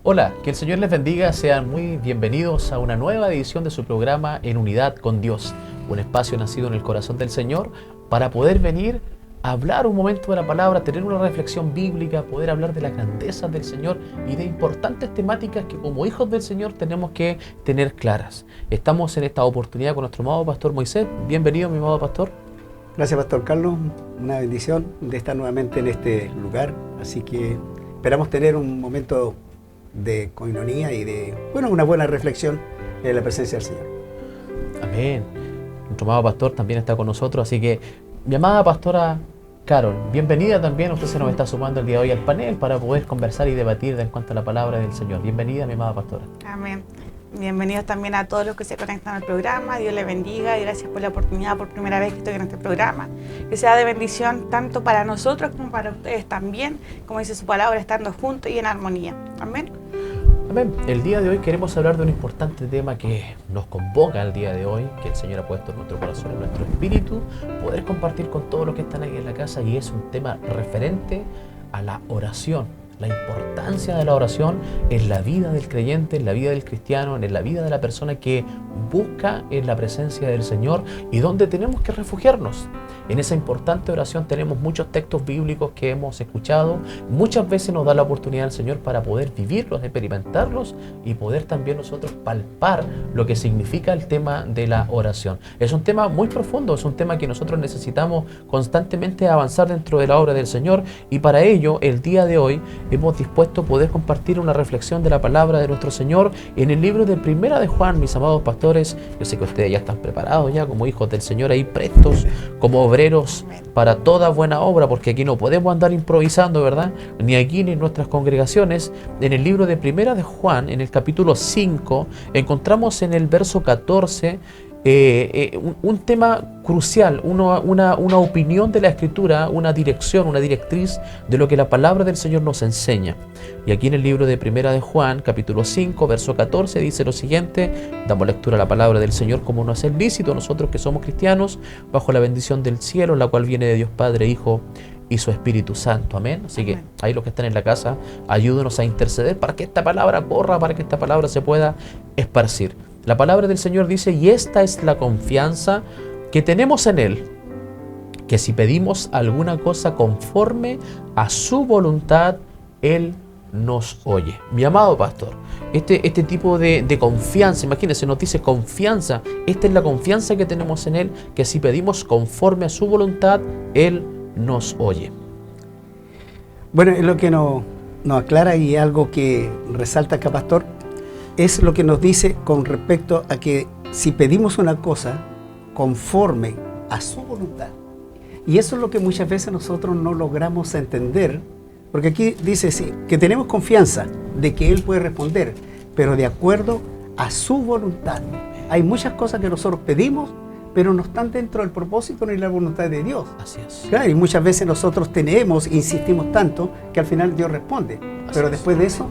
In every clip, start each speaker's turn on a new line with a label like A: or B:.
A: Hola, que el Señor les bendiga, sean muy bienvenidos a una nueva edición de su programa En Unidad con Dios, un espacio nacido en el corazón del Señor para poder venir a hablar un momento de la palabra, tener una reflexión bíblica, poder hablar de las grandezas del Señor y de importantes temáticas que como hijos del Señor tenemos que tener claras. Estamos en esta oportunidad con nuestro amado Pastor Moisés. Bienvenido, mi amado Pastor.
B: Gracias, Pastor Carlos. Una bendición de estar nuevamente en este lugar. Así que esperamos tener un momento de coinonía y de, una buena reflexión en la presencia del Señor.
A: Amén. Nuestro amado Pastor también está con nosotros, así que mi amada Pastora Carol, bienvenida también. Usted se nos está sumando el día de hoy al panel para poder conversar y debatir en cuanto a la palabra del Señor. Bienvenida, mi amada Pastora.
C: Amén. Bienvenidos también a todos los que se conectan al programa. Dios les bendiga y gracias por la oportunidad, por primera vez que estoy en este programa. Que sea de bendición tanto para nosotros como para ustedes también, como dice su palabra, estando juntos y en armonía. Amén.
A: Amén. El día de hoy queremos hablar de un importante tema que nos convoca el día de hoy, que el Señor ha puesto en nuestro corazón, en nuestro espíritu, poder compartir con todos los que están ahí en la casa, y es un tema referente a la oración. La importancia de la oración en la vida del creyente, en la vida del cristiano, en la vida de la persona que busca en la presencia del Señor y donde tenemos que refugiarnos. En esa importante oración tenemos muchos textos bíblicos que hemos escuchado. Muchas veces nos da la oportunidad el Señor para poder vivirlos, experimentarlos y poder también nosotros palpar lo que significa el tema de la oración. Es un tema muy profundo, es un tema que nosotros necesitamos constantemente avanzar dentro de la obra del Señor, y para ello el día de hoy hemos dispuesto poder compartir una reflexión de la palabra de nuestro Señor en el libro de Primera de Juan, mis amados pastores. Yo sé que ustedes ya están preparados ya como hijos del Señor, ahí prestos como obreros para toda buena obra, porque aquí no podemos andar improvisando, ¿verdad? Ni aquí ni en nuestras congregaciones. En el libro de Primera de Juan, en el capítulo 5, encontramos en el verso 14 un tema crucial, una opinión de la Escritura, una dirección, una directriz de lo que la palabra del Señor nos enseña. Y aquí en el libro de Primera de Juan, capítulo 5, verso 14, dice lo siguiente. Damos lectura a la palabra del Señor como nos es lícito, nosotros que somos cristianos, bajo la bendición del cielo, la cual viene de Dios Padre, Hijo y su Espíritu Santo. Amén. Así que ahí los que están en la casa, ayúdenos a interceder para que esta palabra corra, para que esta palabra se pueda esparcir. La palabra del Señor dice: y esta es la confianza que tenemos en Él, que si pedimos alguna cosa conforme a su voluntad, Él nos oye. Mi amado pastor, este tipo de confianza, imagínense, nos dice confianza. Esta es la confianza que tenemos en Él, que si pedimos conforme a su voluntad, Él nos oye.
B: Bueno, es lo que nos aclara, y algo que resalta acá, pastor, es lo que nos dice con respecto a que si pedimos una cosa conforme a su voluntad. Y eso es lo que muchas veces nosotros no logramos entender, porque aquí dice sí, que tenemos confianza de que Él puede responder, pero de acuerdo a su voluntad. Hay muchas cosas que nosotros pedimos, pero no están dentro del propósito ni la voluntad de Dios.
A: Así es.
B: Claro, y muchas veces nosotros insistimos tanto, que al final Dios responde. Pero después de eso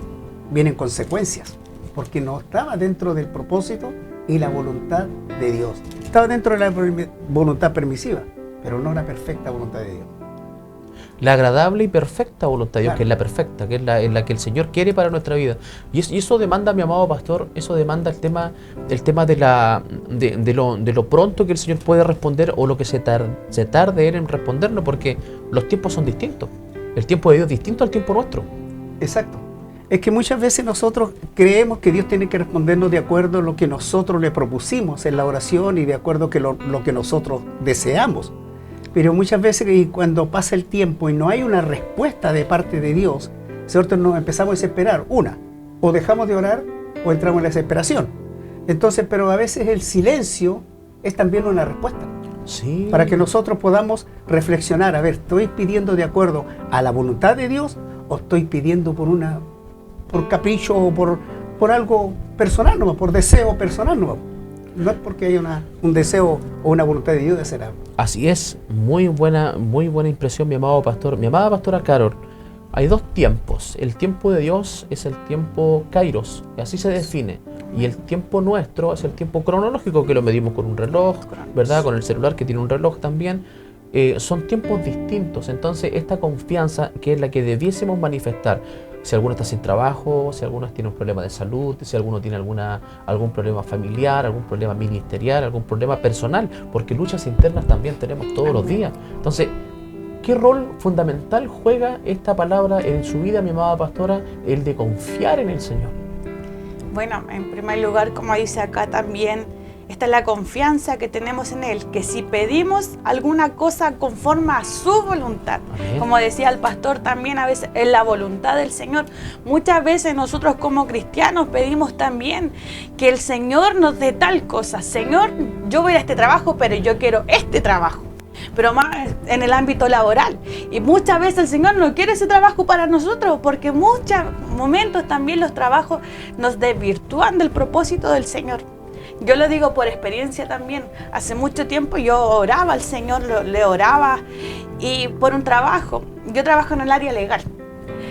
B: vienen consecuencias, porque no estaba dentro del propósito y la voluntad de Dios. Estaba dentro de la voluntad permisiva, pero no la perfecta voluntad de Dios.
A: La agradable y perfecta voluntad de Dios,
B: Claro.
A: que es la perfecta, que es la que el Señor quiere para nuestra vida. Y eso demanda, mi amado pastor, eso demanda el tema de lo pronto que el Señor puede responder, o lo que se tarde Él en respondernos, porque los tiempos son distintos. El tiempo de Dios es distinto al tiempo nuestro.
B: Exacto. Es que muchas veces nosotros creemos que Dios tiene que respondernos de acuerdo a lo que nosotros le propusimos en la oración y de acuerdo a lo que nosotros deseamos. Pero muchas veces cuando pasa el tiempo y no hay una respuesta de parte de Dios, nosotros nos empezamos a desesperar. O dejamos de orar o entramos en la desesperación. Entonces, pero a veces el silencio es también una respuesta.
A: Sí.
B: Para que nosotros podamos reflexionar, a ver, ¿estoy pidiendo de acuerdo a la voluntad de Dios o estoy pidiendo por capricho o por algo personal nomás, por deseo personal nomás? No es porque haya un deseo o una voluntad de Dios de hacer algo.
A: Así es, muy buena impresión, mi amado pastor. Mi amada pastora Carol, hay dos tiempos. El tiempo de Dios es el tiempo kairos, así se define. Y el tiempo nuestro es el tiempo cronológico, que lo medimos con un reloj, ¿verdad? Con el celular, que tiene un reloj también. Son tiempos distintos. Entonces, esta confianza, que es la que debiésemos manifestar, si alguno está sin trabajo, si alguno tiene un problema de salud, si alguno tiene algún problema familiar, algún problema ministerial, algún problema personal, porque luchas internas también tenemos todos los días. Entonces, ¿qué rol fundamental juega esta palabra en su vida, mi amada pastora, el de confiar en el Señor?
C: Bueno, en primer lugar, como dice acá también, esta es la confianza que tenemos en Él, que si pedimos alguna cosa conforme a su voluntad,
A: Amén.
C: Como decía el pastor también, a veces es la voluntad del Señor. Muchas veces nosotros como cristianos pedimos también que el Señor nos dé tal cosa. Señor, yo voy a este trabajo, pero yo quiero este trabajo. Pero más en el ámbito laboral. Y muchas veces el Señor no quiere ese trabajo para nosotros, porque en muchos momentos también los trabajos nos desvirtúan del propósito del Señor. Yo lo digo por experiencia también. Hace mucho tiempo yo oraba al Señor, le oraba y por un trabajo. Yo trabajo en el área legal.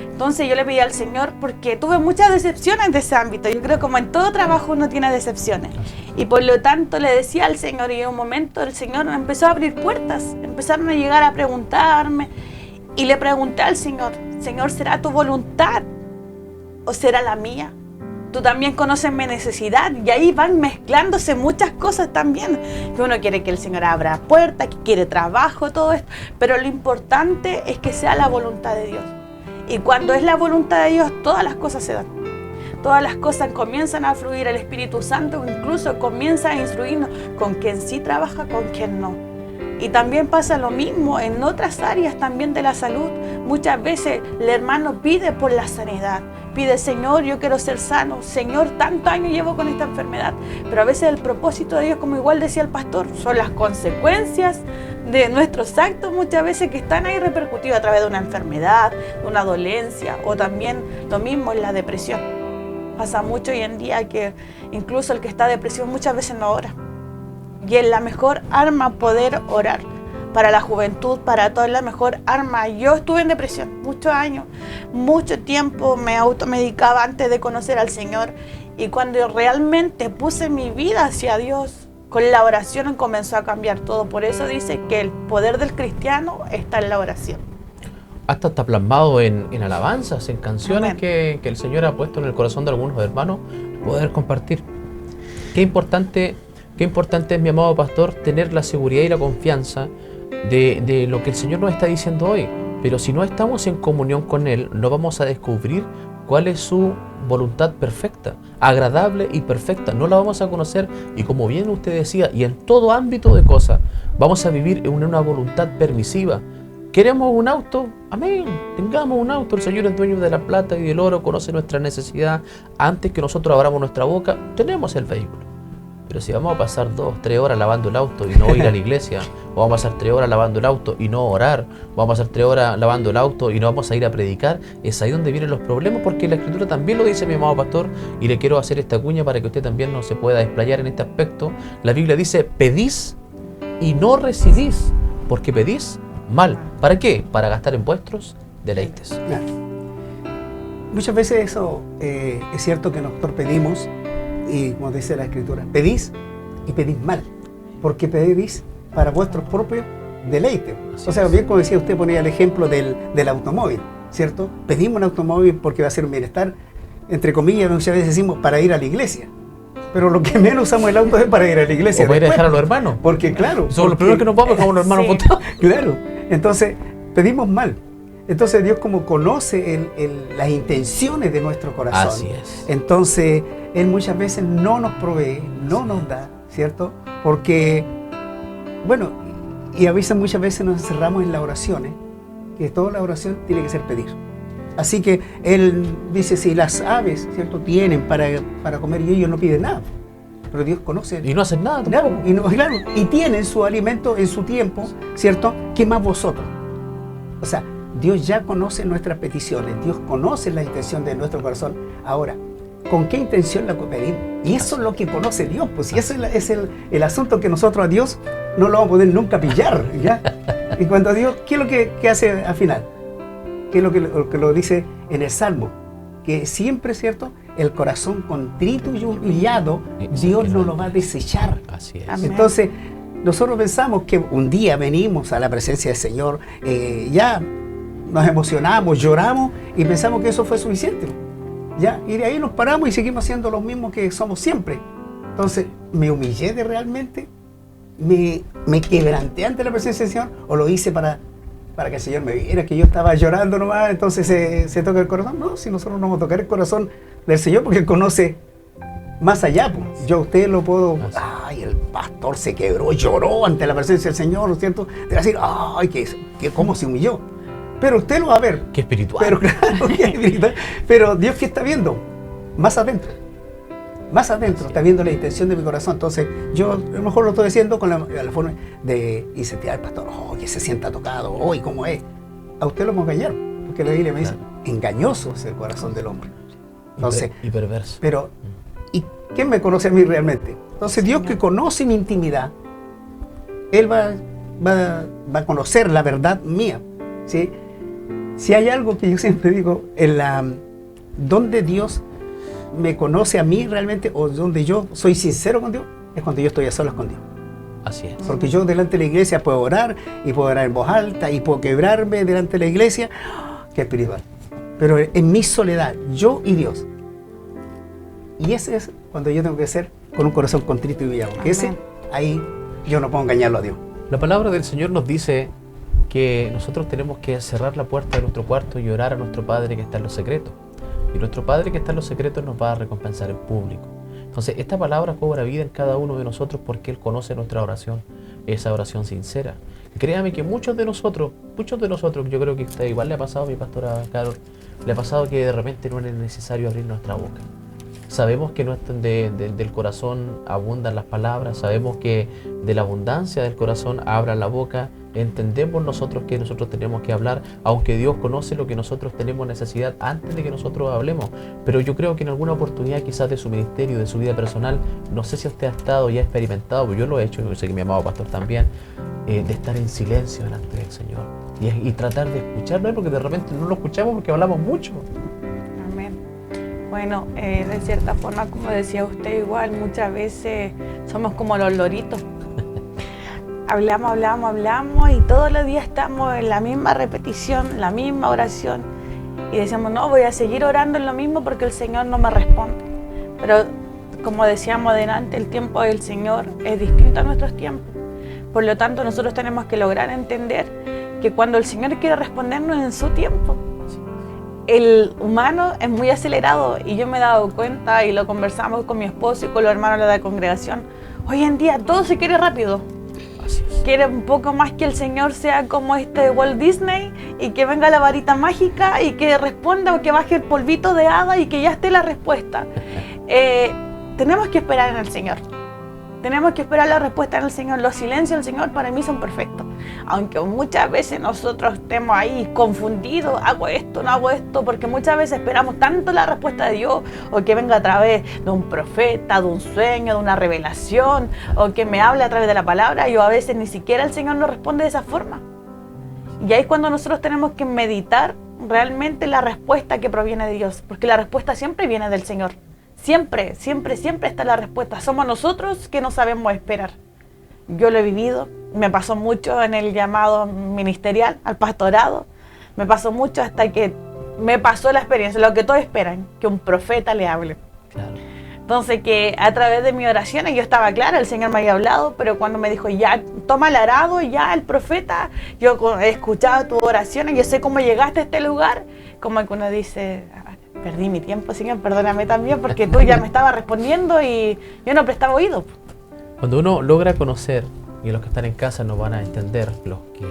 C: Entonces yo le pedí al Señor porque tuve muchas decepciones de ese ámbito. Yo creo que como en todo trabajo uno tiene decepciones. Y por lo tanto le decía al Señor y en un momento el Señor empezó a abrir puertas. Empezaron a llegar a preguntarme y le pregunté al Señor, Señor, ¿será tu voluntad o será la mía? Tú también conoces mi necesidad y ahí van mezclándose muchas cosas también. Que uno quiere que el Señor abra puertas, que quiere trabajo, todo esto. Pero lo importante es que sea la voluntad de Dios. Y cuando es la voluntad de Dios, todas las cosas se dan. Todas las cosas comienzan a fluir. El Espíritu Santo incluso comienza a instruirnos con quien sí trabaja, con quien no. Y también pasa lo mismo en otras áreas también de la salud. Muchas veces el hermano pide por la sanidad. Pide, Señor, yo quiero ser sano. Señor, tantos años llevo con esta enfermedad. Pero a veces el propósito de Dios, como igual decía el pastor, son las consecuencias de nuestros actos muchas veces que están ahí repercutidos a través de una enfermedad, de una dolencia o también lo mismo en la depresión. Pasa mucho hoy en día que incluso el que está en depresión muchas veces no ora. Y es la mejor arma poder orar. Para la juventud, para todo es la mejor arma. Yo estuve en depresión muchos años, mucho tiempo me automedicaba antes de conocer al Señor. Y cuando realmente puse mi vida hacia Dios, con la oración comenzó a cambiar todo. Por eso dice que el poder del cristiano está en la oración.
A: Hasta está plasmado en alabanzas, en canciones que el Señor ha puesto en el corazón de algunos hermanos, poder compartir. Qué importante es, mi amado pastor, tener la seguridad y la confianza de lo que el Señor nos está diciendo hoy. Pero si no estamos en comunión con Él, no vamos a descubrir cuál es su voluntad perfecta, agradable y perfecta. No la vamos a conocer, y como bien usted decía, y en todo ámbito de cosas, vamos a vivir en una voluntad permisiva. ¿Queremos un auto? Amén, tengamos un auto. El Señor es dueño de la plata y del oro, conoce nuestra necesidad. Antes que nosotros abramos nuestra boca, tenemos el vehículo. Pero si vamos a pasar 2 o 3 horas lavando el auto y no ir a la iglesia, o vamos a pasar 3 horas lavando el auto y no orar, vamos a pasar 3 horas lavando el auto y no vamos a ir a predicar, es ahí donde vienen los problemas, porque la Escritura también lo dice, mi amado pastor, y le quiero hacer esta cuña para que usted también no se pueda desplayar en este aspecto. La Biblia dice, pedís y no recibís, porque pedís mal. ¿Para qué? Para gastar en vuestros deleites.
B: Claro. Muchas veces eso es cierto que nosotros pedimos, y como dice la Escritura, pedís y pedís mal, porque pedís para vuestros propios deleites. O sea, bien como decía usted, ponía el ejemplo del automóvil, ¿cierto? Pedimos un automóvil porque va a ser un bienestar, entre comillas, muchas veces decimos para ir a la iglesia. Pero lo que menos usamos el auto es para ir a la iglesia.
A: O para ir a dejar a los hermanos.
B: Porque claro.
A: Somos los primeros que nos vamos, dejamos a los hermanos apuntados.
B: Claro. Entonces, pedimos mal. Entonces Dios como conoce las intenciones de nuestro corazón.
A: Así es.
B: Entonces Él muchas veces no nos provee, no nos da, ¿cierto? Porque, bueno, y a veces muchas veces nos encerramos en las oraciones, que toda la oración tiene que ser pedir. Así que Él dice, si las aves, ¿cierto?, tienen para comer y ellos no piden nada. Pero Dios conoce.
A: Y no hacen nada tampoco.
B: Claro, y tienen su alimento en su tiempo, ¿cierto? ¿Qué más vosotros? O sea, Dios ya conoce nuestras peticiones, Dios conoce la intención de nuestro corazón. Ahora, ¿con qué intención la pedimos? Y eso es lo que conoce Dios, pues, y eso es el asunto que nosotros a Dios no lo vamos a poder nunca pillar, ¿ya? Y cuando Dios, ¿qué es lo que hace al final? ¿Qué es lo que lo dice en el Salmo? Que siempre, ¿cierto?, el corazón contrito y humillado, Dios no lo va a desechar.
A: Así es.
C: Amén.
B: Entonces, nosotros pensamos que un día venimos a la presencia del Señor, ya nos emocionamos, lloramos y pensamos que eso fue suficiente. ¿Ya? Y de ahí nos paramos y seguimos siendo los mismos que somos siempre. Entonces, ¿me humillé de realmente? ¿Me quebranté ante la presencia del Señor? ¿O lo hice para que el Señor me viera que yo estaba llorando nomás, entonces se toca el corazón? No, si nosotros no vamos a tocar el corazón del Señor porque Él conoce más allá. Pues. Yo a usted lo puedo... Ay, el pastor se quebró, lloró ante la presencia del Señor, ¿no es cierto? Te va a decir, ay, ¿cómo se humilló? Pero usted lo va a ver.
A: Qué espiritual.
B: Pero claro, qué espiritual. Pero Dios, ¿qué está viendo? Más adentro. Más adentro, está viendo la intención de mi corazón. Entonces, yo a lo mejor lo estoy diciendo con la forma de incentivar al pastor, que se sienta tocado, ¿y cómo es? A usted lo vamos a engañar, porque la Biblia me dice, engañoso es el corazón del hombre. Entonces,
A: y perverso.
B: Pero, ¿y quién me conoce a mí realmente? Entonces, Dios que conoce mi intimidad, Él va a conocer la verdad mía, ¿sí? Si hay algo que yo siempre digo, donde Dios me conoce a mí realmente, o donde yo soy sincero con Dios, es cuando yo estoy a solas con Dios.
A: Así es.
B: Porque yo delante de la iglesia puedo orar, y puedo orar en voz alta, y puedo quebrarme delante de la iglesia, que espiritual. Pero en mi soledad, yo y Dios. Y ese es cuando yo tengo que ser con un corazón contrito y humillado. Ahí yo no puedo engañarlo a Dios.
A: La palabra del Señor nos dice que nosotros tenemos que cerrar la puerta de nuestro cuarto y orar a nuestro Padre que está en los secretos. Y nuestro Padre que está en los secretos nos va a recompensar en público. Entonces, esta palabra cobra vida en cada uno de nosotros porque Él conoce nuestra oración, esa oración sincera. Créame que muchos de nosotros, yo creo que a usted igual le ha pasado, a mi pastora Carol, le ha pasado que de repente no es necesario abrir nuestra boca. Sabemos que del corazón abundan las palabras, sabemos que de la abundancia del corazón abran la boca, entendemos nosotros que nosotros tenemos que hablar, aunque Dios conoce lo que nosotros tenemos necesidad antes de que nosotros hablemos. Pero yo creo que en alguna oportunidad quizás de su ministerio, de su vida personal, no sé si usted ha estado y ha experimentado, pero yo lo he hecho, yo sé que mi amado pastor también, de estar en silencio delante del Señor y tratar de escucharlo, porque de repente no lo escuchamos porque hablamos mucho.
C: Bueno, de cierta forma, como decía usted, igual muchas veces somos como los loritos. Hablamos y todos los días estamos en la misma repetición, la misma oración. Y decimos, no, voy a seguir orando en lo mismo porque el Señor no me responde. Pero como decíamos adelante, el tiempo del Señor es distinto a nuestros tiempos. Por lo tanto, nosotros tenemos que lograr entender que cuando el Señor quiere respondernos en su tiempo, el humano es muy acelerado y yo me he dado cuenta y lo conversamos con mi esposo y con los hermanos de la congregación. Hoy en día todo se quiere rápido. Quiere un poco más que el Señor sea como Walt Disney y que venga la varita mágica y que responda o que baje el polvito de hada y que ya esté la respuesta. Tenemos que esperar en el Señor. Tenemos que esperar la respuesta en el Señor. Los silencios del Señor para mí son perfectos. Aunque muchas veces nosotros estemos ahí confundidos, hago esto, no hago esto, porque muchas veces esperamos tanto la respuesta de Dios, o que venga a través de un profeta, de un sueño, de una revelación, o que me hable a través de la palabra, y a veces ni siquiera el Señor nos responde de esa forma. Y ahí es cuando nosotros tenemos que meditar realmente la respuesta que proviene de Dios, porque la respuesta siempre viene del Señor. Siempre, siempre, siempre está la respuesta. Somos nosotros que no sabemos esperar. Yo lo he vivido, me pasó mucho en el llamado ministerial, al pastorado. Me pasó mucho hasta que me pasó la experiencia, lo que todos esperan, que un profeta le hable.
A: Claro.
C: Entonces, que a través de mis oraciones yo estaba clara, el Señor me había hablado, pero cuando me dijo, ya, toma el arado, ya, el profeta, yo he escuchado tus oraciones, yo sé cómo llegaste a este lugar, como que uno dice, perdí mi tiempo, Señor, perdóname también, porque tú ya me estabas respondiendo y yo no prestaba oído.
A: Cuando uno logra conocer, y los que están en casa nos van a entender, los que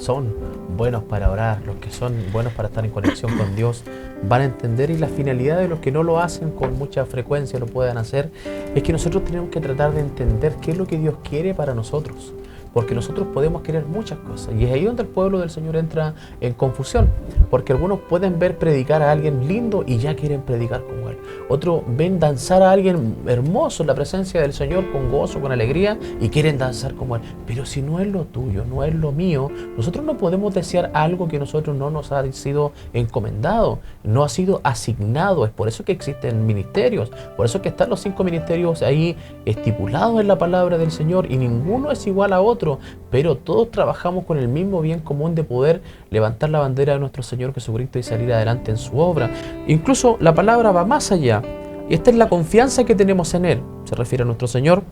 A: son buenos para orar, los que son buenos para estar en conexión con Dios, van a entender, y la finalidad de los que no lo hacen con mucha frecuencia lo puedan hacer, es que nosotros tenemos que tratar de entender qué es lo que Dios quiere para nosotros. Porque nosotros podemos querer muchas cosas, y es ahí donde el pueblo del Señor entra en confusión, porque algunos pueden ver predicar a alguien lindo y ya quieren predicar como él. Otros ven danzar a alguien hermoso en la presencia del Señor con gozo, con alegría, y quieren danzar como él. Pero si no es lo tuyo, no es lo mío, nosotros no podemos desear algo que nosotros no nos ha sido encomendado, no ha sido asignado. Es por eso que existen ministerios, por eso que están los 5 ministerios ahí estipulados en la palabra del Señor, y ninguno es igual a otro. otro, pero todos trabajamos con el mismo bien común de poder levantar la bandera de nuestro Señor Jesucristo y salir adelante en su obra. Incluso la palabra va más allá, y esta es la confianza que tenemos en Él, se refiere a nuestro Señor,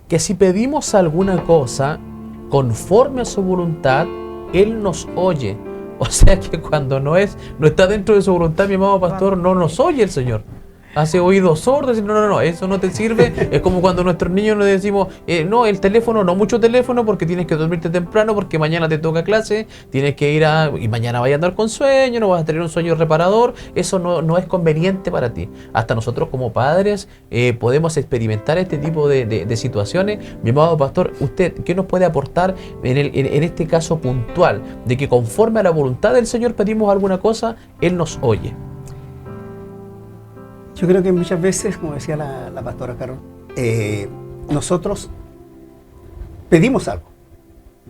A: que si pedimos alguna cosa conforme a su voluntad, Él nos oye. O sea que cuando no está dentro de su voluntad, mi amado pastor, no nos oye el Señor. Hace oídos sordos y no, eso no te sirve. Es como cuando a nuestros niños les decimos, no, el teléfono, no mucho teléfono porque tienes que dormirte temprano porque mañana te toca clase, tienes que ir y mañana vas a andar con sueño, no vas a tener un sueño reparador, eso no es conveniente para ti. Hasta nosotros como padres podemos experimentar este tipo de situaciones. Mi amado pastor, ¿usted qué nos puede aportar en este caso puntual de que conforme a la voluntad del Señor pedimos alguna cosa, Él nos oye?
B: Yo creo que muchas veces, como decía la pastora Carol, nosotros pedimos algo,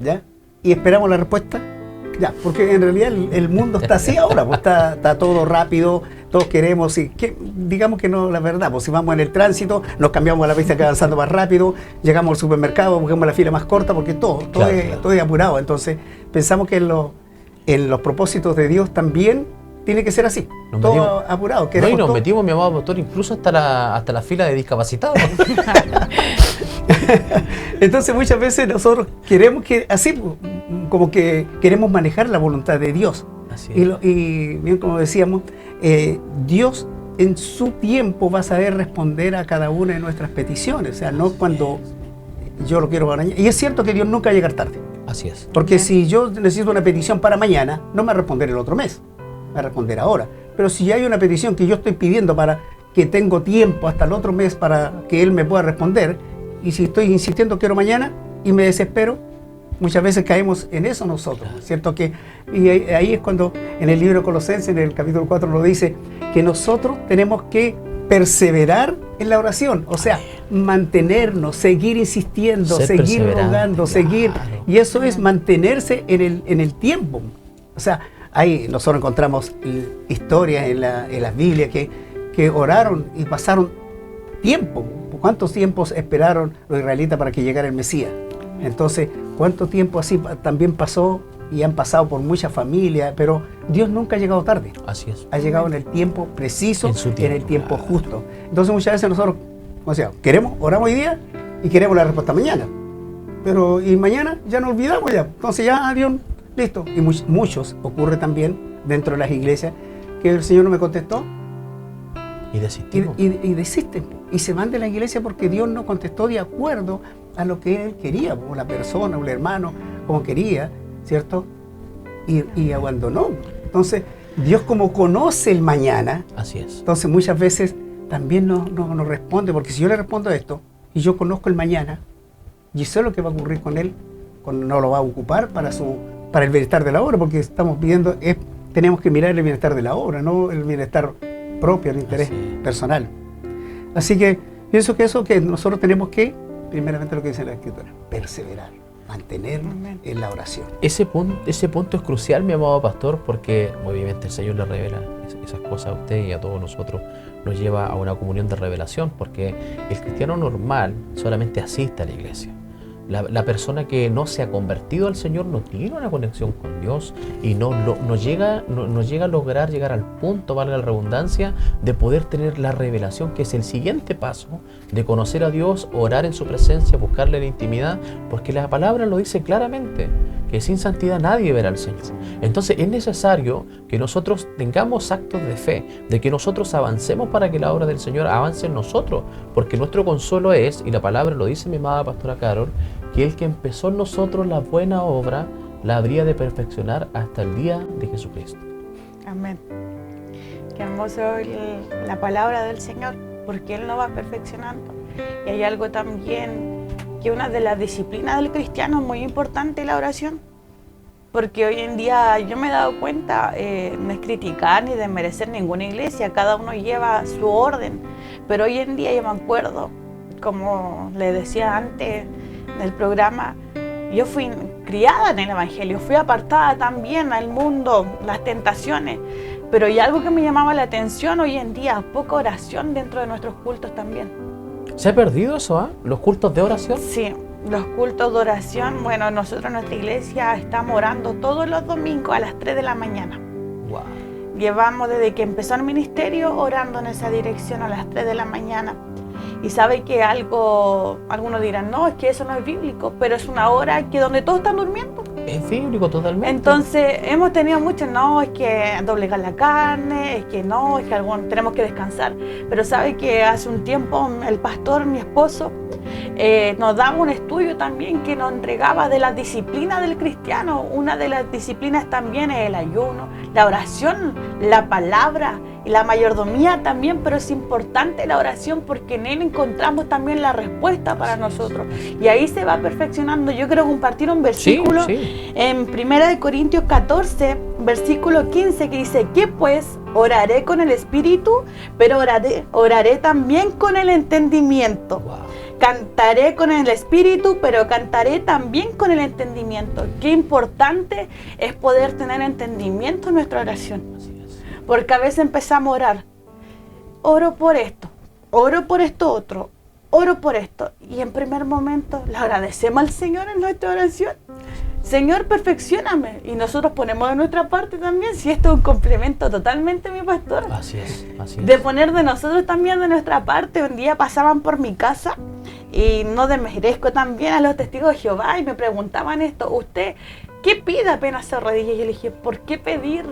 B: ¿ya? Y esperamos la respuesta, ya, porque en realidad el mundo está así ahora, pues está todo rápido, todos queremos, y digamos que no, la verdad, pues si vamos en el tránsito, nos cambiamos a la pista que avanzando más rápido, llegamos al supermercado, buscamos la fila más corta, porque todo es apurado. Entonces pensamos que en los propósitos de Dios también tiene que ser así, todo apurado.
A: No, y nos metimos, mi amado pastor, incluso hasta la fila de discapacitados.
B: Entonces muchas veces nosotros queremos que, así como que queremos manejar la voluntad de Dios.
A: Así es.
B: Y bien como decíamos, Dios en su tiempo va a saber responder a cada una de nuestras peticiones. O sea, no cuando yo lo quiero para mañana. Y es cierto que Dios nunca va a llegar tarde.
A: Así es.
B: Porque si yo necesito una petición para mañana, no me va a responder el otro mes. A responder ahora. Pero si hay una petición que yo estoy pidiendo para que tengo tiempo hasta el otro mes para que Él me pueda responder, y si estoy insistiendo quiero mañana y me desespero, muchas veces caemos en eso nosotros, ¿cierto? Y ahí es cuando en el libro de Colosenses, en el capítulo 4, lo dice, que nosotros tenemos que perseverar en la oración, o sea, mantenernos, seguir insistiendo, seguir rogando,
A: claro.
B: Seguir, y eso es mantenerse en el tiempo. O sea, ahí nosotros encontramos historias en las Biblias que oraron y pasaron tiempo. ¿Cuántos tiempos esperaron los israelitas para que llegara el Mesías? Entonces, ¿cuánto tiempo así también pasó? Y han pasado por muchas familias, pero Dios nunca ha llegado tarde.
A: Así es.
B: Ha llegado en el tiempo preciso, en el tiempo
A: claro.
B: justo. Entonces muchas veces nosotros, o sea, oramos hoy día y queremos la respuesta mañana. Pero y mañana ya nos olvidamos ya. Entonces ya Dios, listo. Y muchos ocurre también dentro de las iglesias que el Señor no me contestó.
A: Y desistimos.
B: Y desisten. Y se van de la iglesia porque Dios no contestó de acuerdo a lo que Él quería, o la persona, o el hermano, como quería, ¿cierto? Y abandonó. Entonces, Dios como conoce el mañana,
A: así es.
B: Entonces muchas veces también no responde, porque si yo le respondo esto, y yo conozco el mañana, y sé lo que va a ocurrir con Él, no lo va a ocupar para el bienestar de la obra, porque estamos pidiendo, tenemos que mirar el bienestar de la obra, no el bienestar propio, el interés personal. Así que pienso que eso que nosotros tenemos que, primeramente lo que dice la Escritura, perseverar, mantenernos en la oración.
A: Ese punto es crucial, mi amado pastor, porque obviamente el Señor le revela esas cosas a usted y a todos nosotros, nos lleva a una comunión de revelación, porque el cristiano normal solamente asiste a la iglesia. La persona que no se ha convertido al Señor no tiene una conexión con Dios y no llega a lograr llegar al punto, valga la redundancia, de poder tener la revelación, que es el siguiente paso de conocer a Dios, orar en su presencia, buscarle la intimidad, porque la palabra lo dice claramente, que sin santidad nadie verá al Señor. Entonces es necesario que nosotros tengamos actos de fe, de que nosotros avancemos para que la obra del Señor avance en nosotros, porque nuestro consuelo es, y la palabra lo dice mi amada pastora Carol, que el que empezó en nosotros la buena obra la habría de perfeccionar hasta el día de Jesucristo.
C: Amén. Qué hermoso la palabra del Señor, porque Él nos va perfeccionando. Y hay algo también, que una de las disciplinas del cristiano muy importante, la oración. Porque hoy en día yo me he dado cuenta, no es criticar ni desmerecer ninguna iglesia, cada uno lleva su orden. Pero hoy en día yo me acuerdo, como le decía antes, del programa, yo fui criada en el Evangelio, fui apartada también al mundo, las tentaciones, pero hay algo que me llamaba la atención hoy en día, poca oración dentro de nuestros cultos también.
A: ¿Se ha perdido eso, los cultos de oración?
C: Sí, los cultos de oración, bueno, nosotros en nuestra iglesia estamos orando todos los domingos a las 3 de la mañana.
A: Wow.
C: Llevamos desde que empezó el ministerio orando en esa dirección a las 3 de la mañana. Y sabe que algunos dirán, no, es que eso no es bíblico, pero es una hora que donde todos están durmiendo.
A: Es bíblico totalmente.
C: Entonces hemos tenido muchos, no, es que doblegar la carne, es que no, es que tenemos que descansar. Pero sabe que hace un tiempo el pastor, mi esposo, nos daba un estudio también que nos entregaba de las disciplinas del cristiano. Una de las disciplinas también es el ayuno, la oración, la palabra y la mayordomía también, pero es importante la oración porque en él encontramos también la respuesta para nosotros. Y ahí se va perfeccionando. Yo quiero compartir un versículo en 1 Corintios 14, versículo 15, que dice, ¿qué pues? Oraré con el espíritu, pero oraré también con el entendimiento.
A: Wow.
C: Cantaré con el espíritu, pero cantaré también con el entendimiento. Qué importante es poder tener entendimiento en nuestra oración.
A: Así es.
C: Porque a veces empezamos a orar. Oro por esto otro, oro por esto. Y en primer momento le agradecemos al Señor en nuestra oración. Señor, perfeccióname. Y nosotros ponemos de nuestra parte también, si esto es un complemento totalmente, mi pastor.
A: Así es, así es.
C: De poner de nosotros también de nuestra parte. Un día pasaban por mi casa y no desmerezco también a los testigos de Jehová y me preguntaban esto, ¿usted qué pide apenas se arrodilla? Y yo le dije, ¿por qué pedir?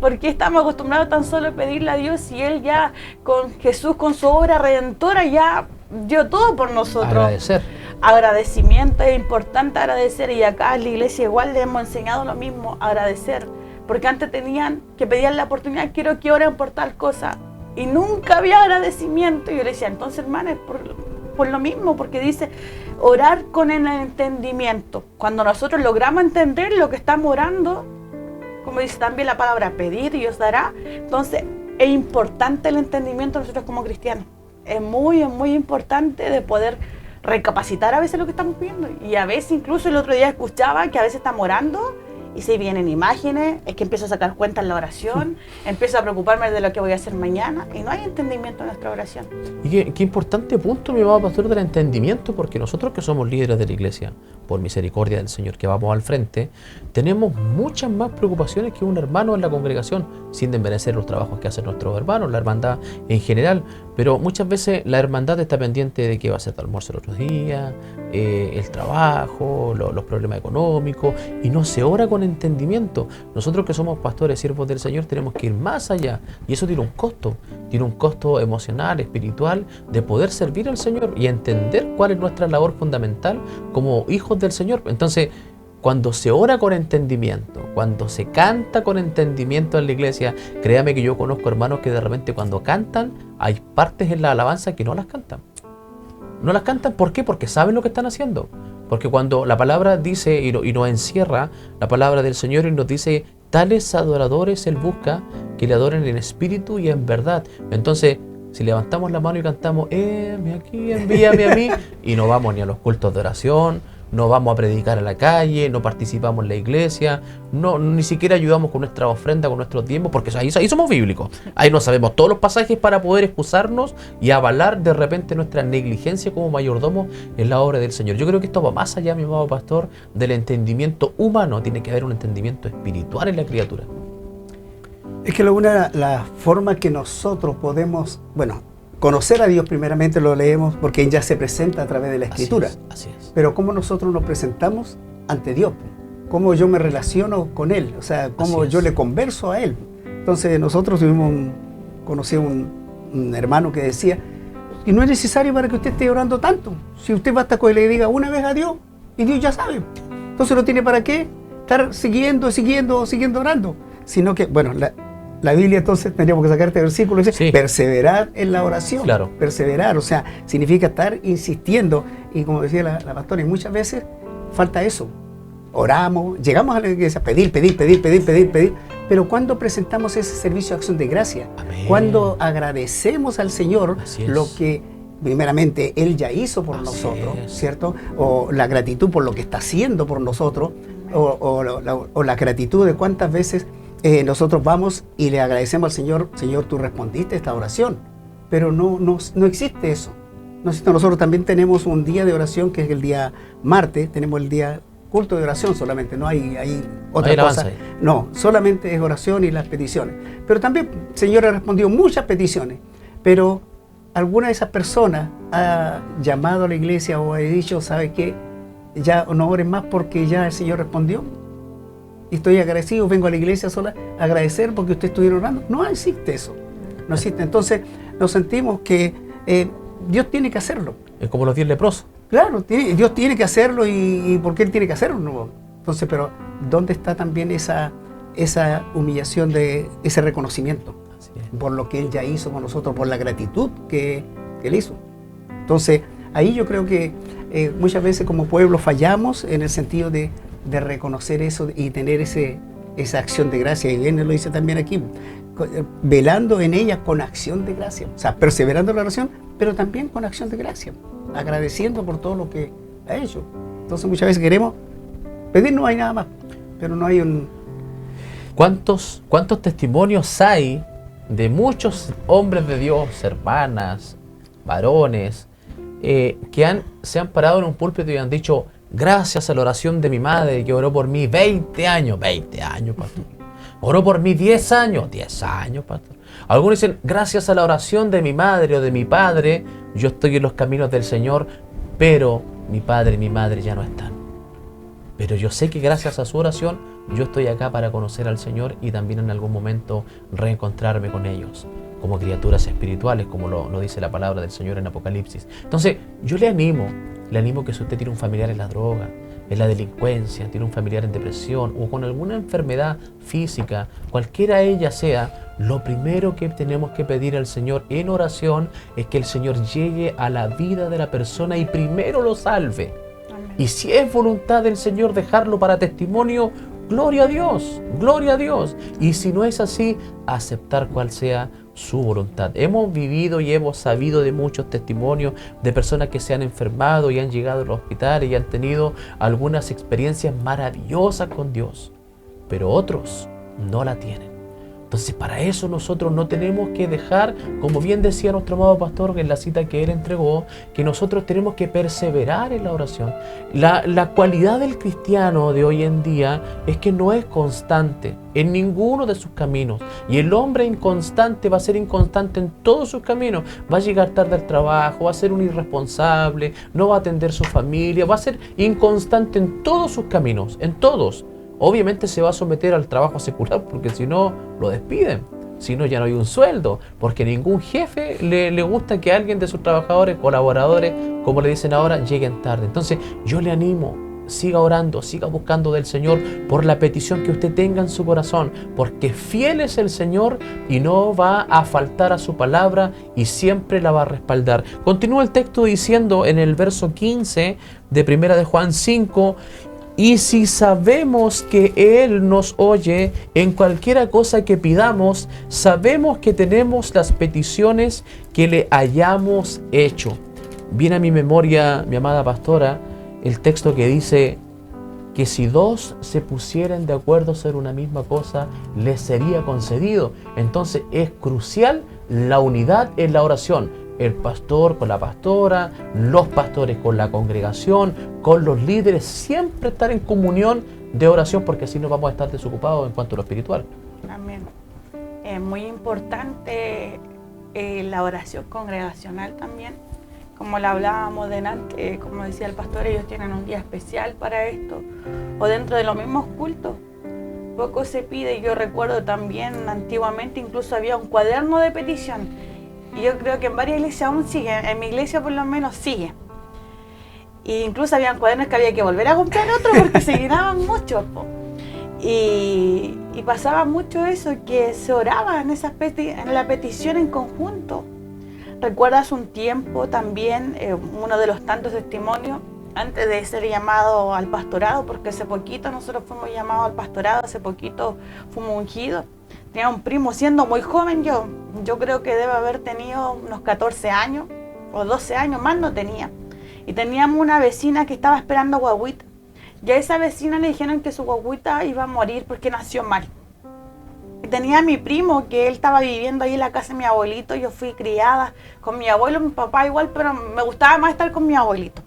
C: ¿Por qué estamos acostumbrados tan solo a pedirle a Dios si Él ya, con Jesús, con su obra redentora, ya dio todo por nosotros?
A: Agradecer.
C: Agradecimiento, es importante agradecer, y acá en la iglesia igual le hemos enseñado lo mismo, agradecer. Porque antes tenían que pedir la oportunidad, quiero que oren por tal cosa, y nunca había agradecimiento. Y yo le decía, entonces hermana, es por lo mismo, porque dice orar con el entendimiento. Cuando nosotros logramos entender lo que estamos orando, como dice también la palabra, pedir y Dios dará. Entonces es importante el entendimiento de nosotros como cristianos. Es muy importante de poder recapacitar a veces lo que estamos pidiendo. Y a veces, incluso el otro día escuchaba que a veces estamos orando y se vienen imágenes, es que empiezo a sacar cuenta en la oración, empiezo a preocuparme de lo que voy a hacer mañana, y no hay entendimiento en nuestra oración.
A: Y qué importante punto, mi amado pastor, del entendimiento, porque nosotros que somos líderes de la iglesia, por misericordia del Señor, que vamos al frente, tenemos muchas más preocupaciones que un hermano en la congregación, sin desmerecer los trabajos que hacen nuestros hermanos, la hermandad en general, pero muchas veces la hermandad está pendiente de qué va a ser el almuerzo el otro día, el trabajo, los problemas económicos, y no se ora con entendimiento. Nosotros que somos pastores, siervos del Señor, tenemos que ir más allá, y eso tiene un costo emocional, espiritual, de poder servir al Señor y entender cuál es nuestra labor fundamental como hijos del Señor. Entonces, cuando se ora con entendimiento, cuando se canta con entendimiento en la iglesia, créame que yo conozco hermanos que de repente cuando cantan, hay partes en la alabanza que no las cantan. No las cantan, ¿por qué? Porque saben lo que están haciendo. Porque cuando la palabra dice y nos encierra, la palabra del Señor, y nos dice, tales adoradores Él busca, que le adoren en espíritu y en verdad. Entonces, si levantamos la mano y cantamos, heme aquí, envíame a mí, y no vamos ni a los cultos de oración, no vamos a predicar a la calle, no participamos en la iglesia, ni siquiera ayudamos con nuestra ofrenda, con nuestros tiempos, porque ahí somos bíblicos. Ahí no sabemos todos los pasajes para poder excusarnos y avalar de repente nuestra negligencia como mayordomos en la obra del Señor. Yo creo que esto va más allá, mi amado pastor, del entendimiento humano. Tiene que haber un entendimiento espiritual en la criatura.
B: Es que la forma que nosotros podemos, conocer a Dios primeramente lo leemos porque Él ya se presenta a través de la Escritura.
A: Así es.
B: Pero cómo nosotros nos presentamos ante Dios, cómo yo me relaciono con Él, o sea, cómo yo le converso a Él. Entonces nosotros conocí un hermano que decía, y no es necesario para que usted esté orando tanto, si usted basta con que le diga una vez a Dios, y Dios ya sabe. Entonces no tiene para qué estar siguiendo orando, sino que, la Biblia entonces tendríamos que sacar este versículo y dice, perseverar en la oración. Claro. Perseverar, o sea, significa estar insistiendo. Y como decía la pastora, y muchas veces falta eso. Oramos, llegamos a la iglesia a pedir, pero cuando presentamos ese servicio de acción de gracia, Amén. Cuando agradecemos al Señor lo que primeramente Él ya hizo por nosotros, ¿cierto? O la gratitud por lo que está haciendo por nosotros, o la gratitud de cuántas veces nosotros vamos y le agradecemos al Señor, Señor, tú respondiste a esta oración, pero no existe eso. ¿No es cierto? Nosotros también tenemos un día de oración que es el día martes, tenemos el día culto de oración solamente, no hay otra cosa. No, solamente es oración y las peticiones. Pero también el Señor ha respondido muchas peticiones, pero alguna de esas personas ha llamado a la iglesia o ha dicho, ¿sabe qué? Ya no ores más porque ya el Señor respondió. Y estoy agradecido, vengo a la iglesia sola a agradecer porque ustedes estuvieron orando. No existe eso, no existe. Entonces nos sentimos que Dios tiene que hacerlo.
A: Es como los 10 leprosos.
B: Claro, Dios tiene que hacerlo y ¿por qué Él tiene que hacerlo? No. Entonces, pero ¿dónde está también esa humillación, de ese reconocimiento por lo que Él ya hizo con nosotros, por la gratitud que Él hizo? Entonces, ahí yo creo que muchas veces como pueblo fallamos en el sentido de reconocer eso y tener esa acción de gracia. Y Él lo dice también aquí, velando en ella con acción de gracia. O sea, perseverando en la oración, pero también con acción de gracia, agradeciendo por todo lo que ha hecho. Entonces muchas veces queremos pedir, no hay nada más, pero no hay un...
A: ¿Cuántos testimonios hay de muchos hombres de Dios, hermanas, varones, que se han parado en un púlpito y han dicho, gracias a la oración de mi madre que oró por mí 20 años, pastor. Oró por mí 10 años, pastor. Algunos dicen, gracias a la oración de mi madre o de mi padre, yo estoy en los caminos del Señor, pero mi padre y mi madre ya no están. Pero yo sé que gracias a su oración, yo estoy acá para conocer al Señor y también en algún momento reencontrarme con ellos, como criaturas espirituales, como lo dice la palabra del Señor en Apocalipsis. Entonces, yo le animo que si usted tiene un familiar en la droga, en la delincuencia, tiene un familiar en depresión o con alguna enfermedad física, cualquiera ella sea, lo primero que tenemos que pedir al Señor en oración es que el Señor llegue a la vida de la persona y primero lo salve. Amén. Y si es voluntad del Señor dejarlo para testimonio, gloria a Dios, gloria a Dios. Y si no es así, aceptar cual sea su voluntad. Hemos vivido y hemos sabido de muchos testimonios de personas que se han enfermado y han llegado al hospital y han tenido algunas experiencias maravillosas con Dios, pero otros no la tienen. Entonces, para eso nosotros no tenemos que dejar, como bien decía nuestro amado pastor en la cita que él entregó, que nosotros tenemos que perseverar en la oración. La cualidad del cristiano de hoy en día es que no es constante en ninguno de sus caminos. Y el hombre inconstante va a ser inconstante en todos sus caminos. Va a llegar tarde al trabajo, va a ser un irresponsable, no va a atender su familia, va a ser inconstante en todos sus caminos, en todos. Obviamente se va a someter al trabajo secular porque si no lo despiden, si no ya no hay un sueldo, porque ningún jefe le gusta que alguien de sus trabajadores, colaboradores, como le dicen ahora, lleguen tarde. Entonces yo le animo, siga orando, siga buscando del Señor por la petición que usted tenga en su corazón, porque fiel es el Señor y no va a faltar a su palabra y siempre la va a respaldar. Continúa el texto diciendo en el verso 15 de 1 de Juan 5, y si sabemos que Él nos oye en cualquiera cosa que pidamos, sabemos que tenemos las peticiones que le hayamos hecho. Viene a mi memoria, mi amada pastora, el texto que dice que si dos se pusieran de acuerdo sobre una misma cosa, les sería concedido. Entonces es crucial la unidad en la oración. El pastor con la pastora, los pastores con la congregación, con los líderes, siempre estar en comunión de oración, porque así no vamos a estar desocupados en cuanto a lo espiritual.
C: Amén. Es muy importante la oración congregacional también, como la hablábamos delante, como decía el pastor, ellos tienen un día especial para esto, o dentro de los mismos cultos. Poco se pide, yo recuerdo también antiguamente incluso había un cuaderno de petición. Y yo creo que en varias iglesias aún siguen, en mi iglesia por lo menos sigue. E incluso habían cuadernos que había que volver a comprar otros porque se llenaban mucho. Y pasaba mucho eso, que se oraba en la petición en conjunto. Recuerdo hace un tiempo también, uno de los tantos testimonios, antes de ser llamado al pastorado, porque hace poquito nosotros fuimos llamados al pastorado, hace poquito fuimos ungidos. Tenía un primo siendo muy joven yo creo que debe haber tenido unos 14 años o 12 años, más no tenía. Y teníamos una vecina que estaba esperando guagüita. Y a esa vecina le dijeron que su guagüita iba a morir porque nació mal. tenía a mi primo, que él estaba viviendo ahí en la casa de mi abuelito. Yo fui criada con mi abuelo, mi papá igual, pero me gustaba más estar con mi abuelito.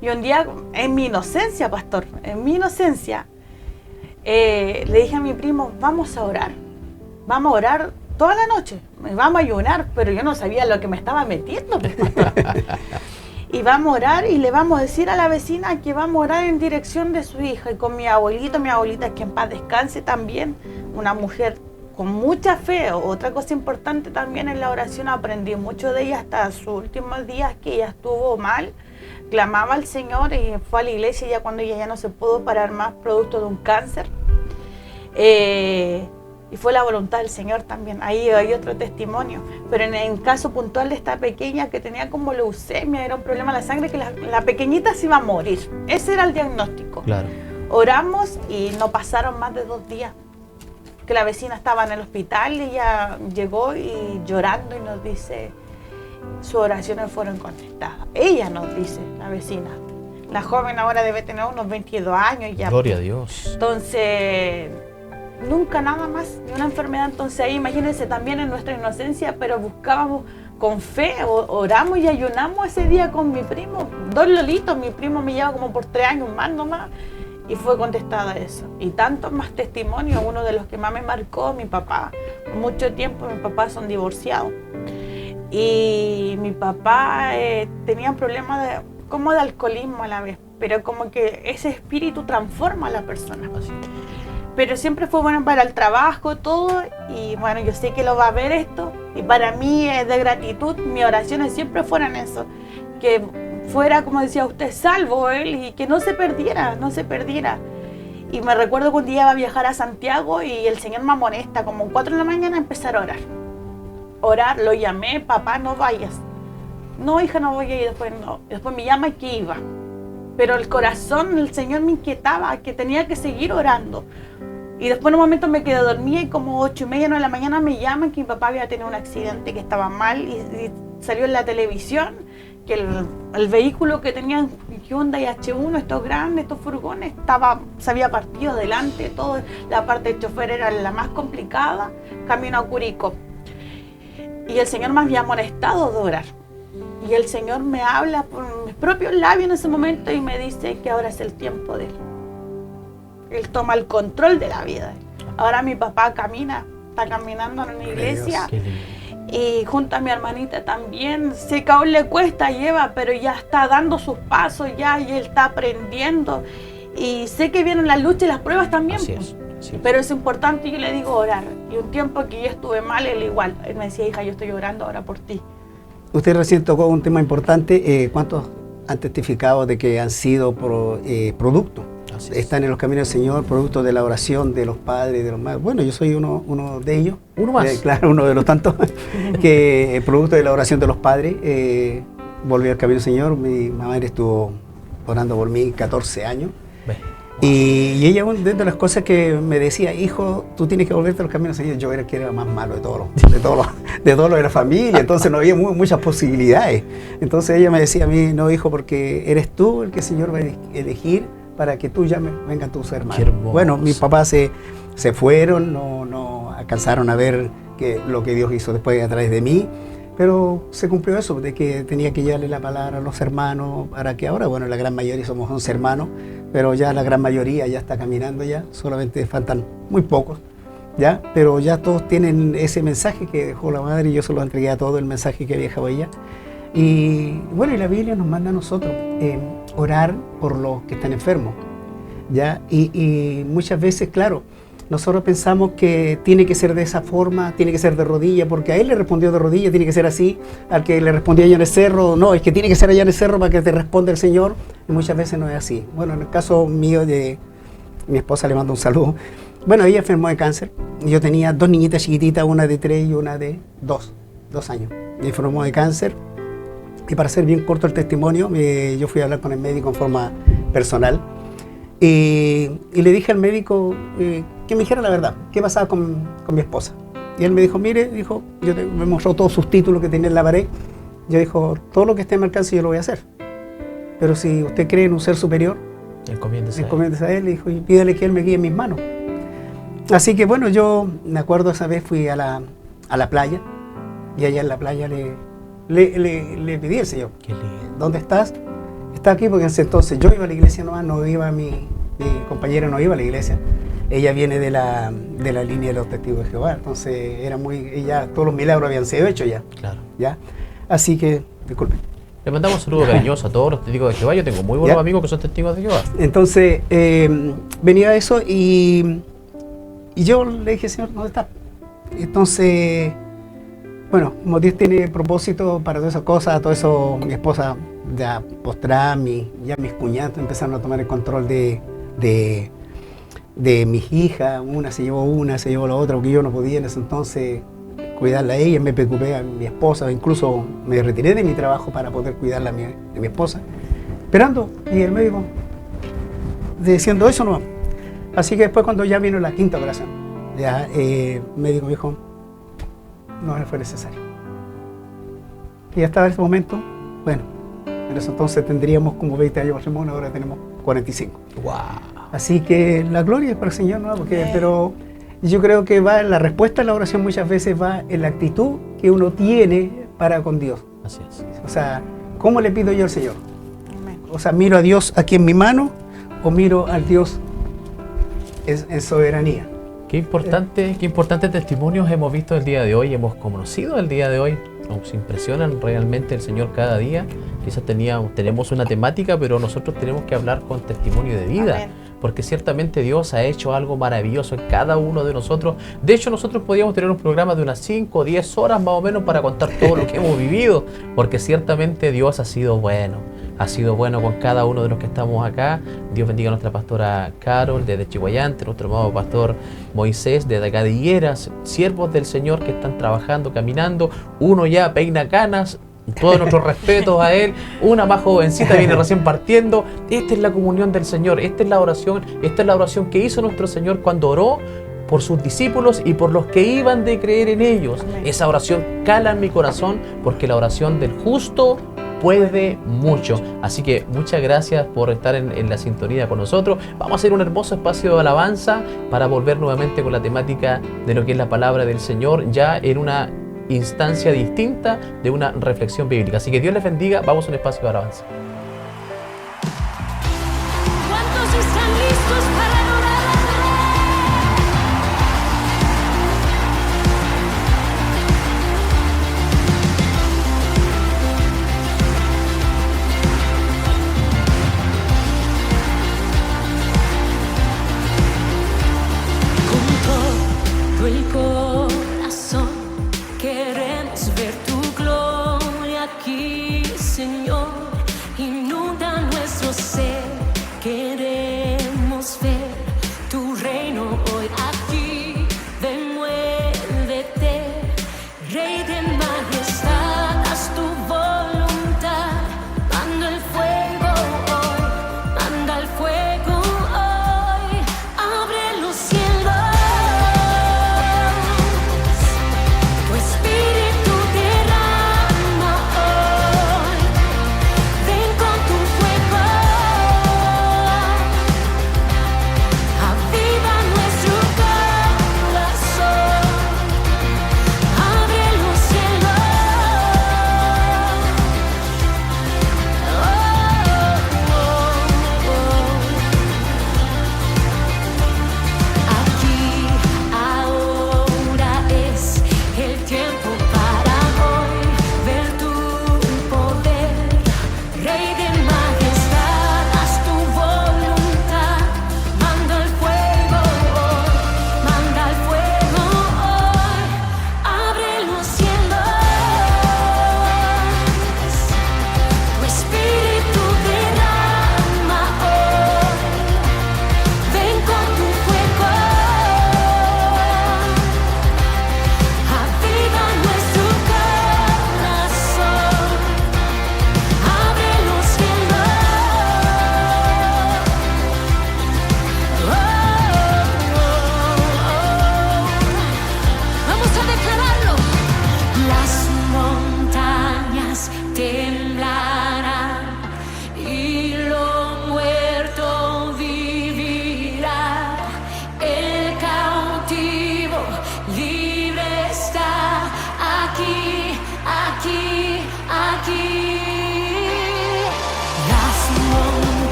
C: Y un día, en mi inocencia, pastor, en mi inocencia, le dije a mi primo, vamos a orar toda la noche, vamos a ayunar, pero yo no sabía lo que me estaba metiendo, pues, pastor. Y vamos a orar y le vamos a decir a la vecina que vamos a orar en dirección de su hija. Y con mi abuelita, que en paz descanse también, una mujer con mucha fe. Otra cosa importante también en la oración, aprendí mucho de ella hasta sus últimos días, que ella estuvo mal, clamaba al Señor y fue a la iglesia ya cuando ella ya no se pudo parar más, producto de un cáncer. Y fue la voluntad del Señor también. Ahí hay otro testimonio. Pero en el caso puntual de esta pequeña que tenía como leucemia, era un problema de la sangre, que la pequeñita se iba a morir. Ese era el diagnóstico.
A: Claro.
C: Oramos y no pasaron más de 2 días. Que la vecina estaba en el hospital y ella llegó y llorando y nos dice, sus oraciones fueron contestadas. Ella nos dice, la vecina. La joven ahora debe tener unos 22 años ya.
A: Gloria a Dios.
C: Entonces, nunca nada más, ni una enfermedad. Entonces ahí imagínense también en nuestra inocencia, pero buscábamos con fe, oramos y ayunamos ese día con mi primo, 2 lolitos, mi primo me lleva como por 3 años más nomás, y fue contestada eso. Y tantos más testimonios, uno de los que más me marcó, mi papá, mucho tiempo mis papás son divorciados, y mi papá tenía problemas como de alcoholismo a la vez, pero como que ese espíritu transforma a la persona.
A: Así.
C: Pero siempre fue bueno para el trabajo, todo, y bueno, yo sé que lo va a ver esto, y para mí es de gratitud, mis oraciones siempre fueran eso, que fuera, como decía usted, salvo él, y que no se perdiera. Y me recuerdo que un día iba a viajar a Santiago, y el Señor me amonesta, como 4 de la mañana, a empezar a orar, lo llamé, papá, no vayas, no hija, no voy a ir, después me llama que iba, pero el corazón, el Señor me inquietaba, que tenía que seguir orando. Y después en un momento me quedé dormida y como 8:30, 9 de la mañana me llaman que mi papá había tenido un accidente, que estaba mal, y salió en la televisión que el vehículo que tenían Hyundai H1, estos grandes, estos furgones, se había partido delante, todo, la parte del chofer era la más complicada, camino a Curicó. Y el Señor me había amonestado de orar. Y el Señor me habla por mis propios labios en ese momento y me dice que ahora es el tiempo de Él. Él toma el control de la vida. Ahora mi papá está caminando en una iglesia, y junto a mi hermanita también. Sé que aún le cuesta, pero ya está dando sus pasos ya, y él está aprendiendo. Y sé que vienen las luchas y las pruebas también.
A: Así es.
C: Pero es importante, yo le digo, orar. Y un tiempo que yo estuve mal, él igual. Él me decía, hija, yo estoy orando ahora por ti.
B: Usted recién tocó un tema importante. ¿Cuántos han testificado de que han sido producto? Están en los caminos del Señor, producto de la oración de los padres, de los madres. Bueno, yo soy uno de ellos.
A: Uno más.
B: Claro, uno de los tantos. Que producto de la oración de los padres, volví al camino del Señor. Mi madre estuvo orando por mí 14 años. Y ella, una de las cosas que me decía, hijo, tú tienes que volverte a los caminos del Señor. Yo era el que era más malo de todos los de la familia, entonces no había muchas posibilidades. Entonces ella me decía a mí, no, hijo, porque eres tú el que el Señor va a elegir para que tú llames, vengan tus hermanos. Bueno, mis papás se fueron, no alcanzaron a ver lo que Dios hizo después a través de mí, pero se cumplió eso, de que tenía que llevarle la palabra a los hermanos, para que ahora, bueno, la gran mayoría somos 11 hermanos, pero ya la gran mayoría ya está caminando ya, solamente faltan muy pocos, ¿ya? Pero ya todos tienen ese mensaje que dejó la madre, y yo se lo entregué a todo el mensaje que había dejado ella. Y bueno, y la Biblia nos manda a nosotros orar por los que están enfermos, ¿ya? Y muchas veces, claro, nosotros pensamos que tiene que ser de esa forma, tiene que ser de rodilla, porque a él le respondió de rodilla, tiene que ser así, al que le respondió allá en el cerro, no, es que tiene que ser allá en el cerro para que te responda el Señor, y muchas veces no es así. Bueno, en el caso mío, de mi esposa, le mando un saludo. Bueno, ella enfermó de cáncer, y yo tenía 2 niñitas chiquititas, una de 3 y una de 2 años. Me enfermó de cáncer, y para hacer bien corto el testimonio, yo fui a hablar con el médico en forma personal, y le dije al médico que me dijera la verdad, qué pasaba con mi esposa. Y él me dijo, mire, me mostró todos sus títulos que tenía en la pared. Yo dijo, todo lo que esté en mi alcance yo lo voy a hacer. Pero si usted cree en un ser superior, encomiéndese a él, dijo, y pídale que él me guíe en mis manos. Así que bueno, yo me acuerdo esa vez fui a la playa y allá en la playa le pedí al Señor,
A: Qué lindo.
B: ¿dónde estás? Está aquí porque en ese entonces yo iba a la iglesia nomás, no iba mi compañera no iba a la iglesia. Ella viene de la línea de los testigos de Jehová, entonces era ella, todos los milagros habían sido hechos ya.
A: Claro.
B: ¿Ya? Así que, disculpe.
A: Le mandamos un saludo cariñoso a todos los testigos de Jehová. Yo tengo muy buenos
B: ¿Ya?
A: amigos que son testigos de Jehová.
B: Entonces, venía eso y yo le dije, Señor, ¿dónde está? Entonces, bueno, como Dios tiene propósito para todas esas cosas, todo eso, mi esposa ya postrada, ya mis cuñados empezaron a tomar el control de mis hijas, se llevó la otra, porque yo no podía en ese entonces cuidarla a ella, me preocupé a mi esposa, incluso me retiré de mi trabajo para poder cuidarla de mi esposa, esperando, y el médico diciendo eso no. Así que después cuando ya vino la quinta operación, ya el médico me dijo, no fue necesario. Y hasta ese momento, bueno, en ese entonces tendríamos como 20 años de matrimonio, ahora tenemos 45.
A: ¡Wow!
B: Así que la gloria es para el Señor, ¿no? Pero yo creo que la respuesta a la oración muchas veces va en la actitud que uno tiene para con Dios.
A: Así es.
B: O sea, ¿cómo le pido yo al Señor?
C: Amén.
B: O sea, ¿miro a Dios aquí en mi mano o miro al Dios en soberanía?
A: Qué importantes testimonios hemos visto el día de hoy, hemos conocido el día de hoy. Nos impresionan realmente el Señor cada día. Quizás tenemos una temática, pero nosotros tenemos que hablar con testimonio de vida.
C: Amén.
A: Porque ciertamente Dios ha hecho algo maravilloso en cada uno de nosotros. De hecho, nosotros podríamos tener un programa de unas 5 o 10 horas más o menos para contar todo lo que hemos vivido. Porque ciertamente Dios ha sido bueno. Ha sido bueno con cada uno de los que estamos acá. Dios bendiga a nuestra pastora Carol desde Chihuayante, nuestro amado pastor Moisés desde acá de Higueras, siervos del Señor que están trabajando, caminando. Uno ya peina canas. Todos nuestros respetos a él. Una más jovencita viene recién partiendo. Esta es la comunión del Señor. Esta es la oración que hizo nuestro Señor cuando oró por sus discípulos y por los que iban de creer en ellos.
C: Amén.
A: Esa oración cala en mi corazón porque la oración del justo puede mucho. Así que muchas gracias por estar en la sintonía con nosotros. Vamos a hacer un hermoso espacio de alabanza para volver nuevamente con la temática de lo que es la palabra del Señor, ya en una instancia distinta de una reflexión bíblica. Así que Dios les bendiga. Vamos a un espacio de alabanza.
D: ¿Cuántos están listos para adorar al Con todo el corazón queremos ver tu gloria aquí, Señor. Inunda nuestro ser, queremos ver tu reino hoy aquí. Demuévete, Rey de majestad, haz tu voluntad. Manda el fuego hoy, manda el fuego hoy. Abre los cielos. Tu espíritu derrama hoy.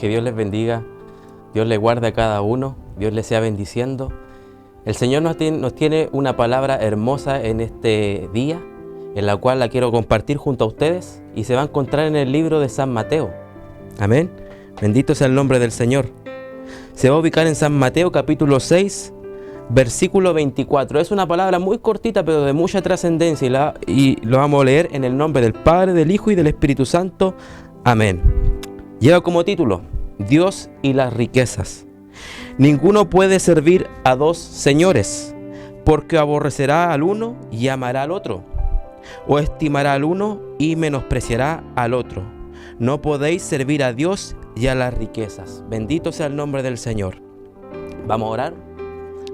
E: que Dios les bendiga, Dios les guarde a cada uno, Dios les sea bendiciendo. El Señor nos tiene una palabra hermosa en este día, en la cual la quiero compartir junto a ustedes y se va a encontrar en el libro de San Mateo. Amén. Bendito sea el nombre del Señor. Se va a ubicar en San Mateo capítulo 6, versículo 24. Es una palabra muy cortita pero de mucha trascendencia y lo vamos a leer en el nombre del Padre, del Hijo y del Espíritu Santo. Amén. Lleva como título: Dios y las riquezas. Ninguno puede servir a dos señores, porque aborrecerá al uno y amará al otro, o estimará al uno y menospreciará al otro. No podéis servir a Dios y a las riquezas. Bendito sea el nombre del Señor. Vamos a orar.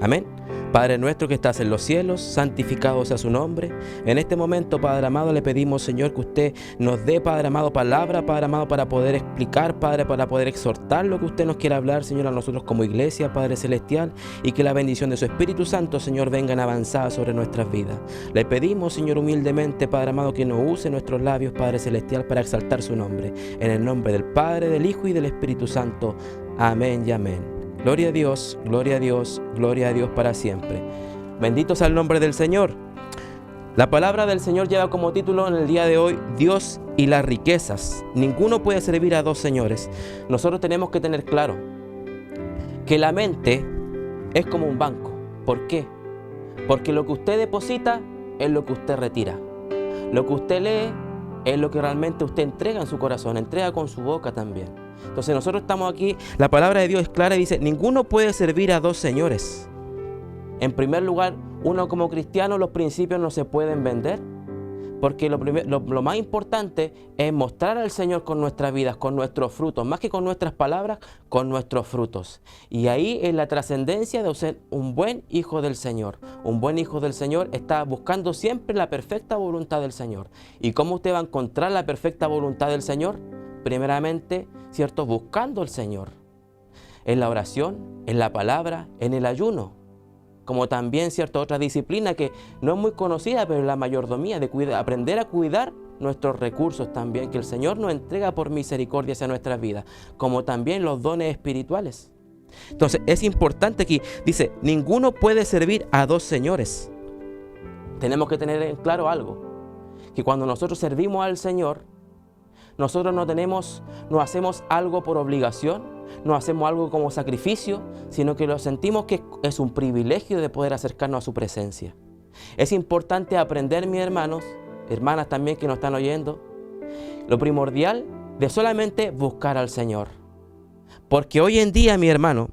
E: Amén. Padre nuestro que estás en los cielos, santificado sea su nombre. En este momento, Padre amado, le pedimos, Señor, que usted nos dé, Padre amado, palabra, Padre amado, para poder explicar, Padre, para poder exhortar lo que usted nos quiera hablar, Señor, a nosotros como iglesia, Padre celestial, y que la bendición de su Espíritu Santo, Señor, venga en avanzada sobre nuestras vidas. Le pedimos, Señor, humildemente, Padre amado, que nos use nuestros labios, Padre celestial, para exaltar su nombre. En el nombre del Padre, del Hijo y del Espíritu Santo. Amén y amén. Gloria a Dios, gloria a Dios, gloria a Dios para siempre. Bendito sea el nombre del Señor. La palabra del Señor lleva como título en el día de hoy: Dios y las riquezas. Ninguno puede servir a dos señores. Nosotros tenemos que tener claro que la mente es como un banco. ¿Por qué? Porque lo que usted deposita es lo que usted retira. Lo que usted lee es lo que realmente usted entrega en su corazón, entrega con su boca también. Entonces nosotros estamos aquí, la palabra de Dios es clara y dice: ninguno puede servir a dos señores. En primer lugar, uno como cristiano, los principios no se pueden vender, porque lo más importante es mostrar al Señor con nuestras vidas, con nuestros frutos, más que con nuestras palabras, con nuestros frutos. Y ahí es la trascendencia de ser un buen hijo del Señor. Un buen hijo del Señor está buscando siempre la perfecta voluntad del Señor. ¿Y cómo usted va a encontrar la perfecta voluntad del Señor? Primeramente, ¿cierto? Buscando al Señor. En la oración, en la palabra, en el ayuno. Como también, ¿cierto? Otra disciplina que no es muy conocida, pero es la mayordomía, de aprender a cuidar nuestros recursos también, que el Señor nos entrega por misericordia hacia nuestras vidas, como también los dones espirituales. Entonces, es importante aquí, dice: ninguno puede servir a dos señores. Tenemos que tener en claro algo, que cuando nosotros servimos al Señor, nosotros no hacemos algo por obligación, no hacemos algo como sacrificio, sino que lo sentimos que es un privilegio de poder acercarnos a su presencia. Es importante aprender, mis hermanos, hermanas también que nos están oyendo, lo primordial de solamente buscar al Señor. Porque hoy en día, mi hermano,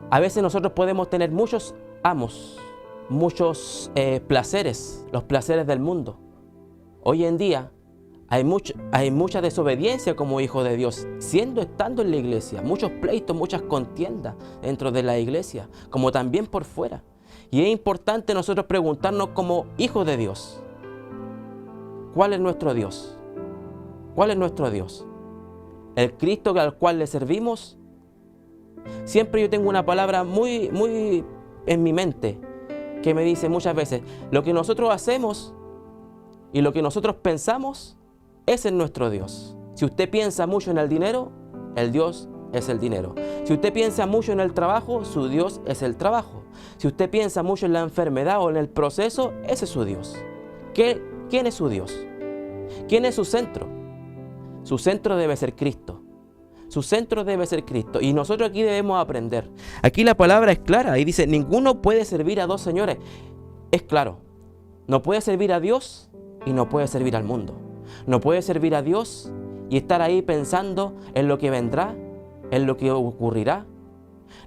E: a veces nosotros podemos tener muchos amos, muchos placeres, los placeres del mundo. Hoy en día hay mucha desobediencia como hijo de Dios, estando en la iglesia, muchos pleitos, muchas contiendas dentro de la iglesia, como también por fuera. Y es importante nosotros preguntarnos como hijos de Dios: ¿cuál es nuestro Dios? ¿Cuál es nuestro Dios? ¿El Cristo al cual le servimos? Siempre yo tengo una palabra muy, muy en mi mente que me dice muchas veces: lo que nosotros hacemos y lo que nosotros pensamos, ese es nuestro Dios. Si usted piensa mucho en el dinero, el Dios es el dinero. Si usted piensa mucho en el trabajo, su Dios es el trabajo. Si usted piensa mucho en la enfermedad o en el proceso, ese es su Dios. ¿Quién es su Dios? ¿Quién es su centro? Su centro debe ser Cristo. Su centro debe ser Cristo. Y nosotros aquí debemos aprender. Aquí la palabra es clara y dice: ninguno puede servir a dos señores. Es claro. No puede servir a Dios y no puede servir al mundo. No puede servir a Dios y estar ahí pensando en lo que vendrá, en lo que ocurrirá.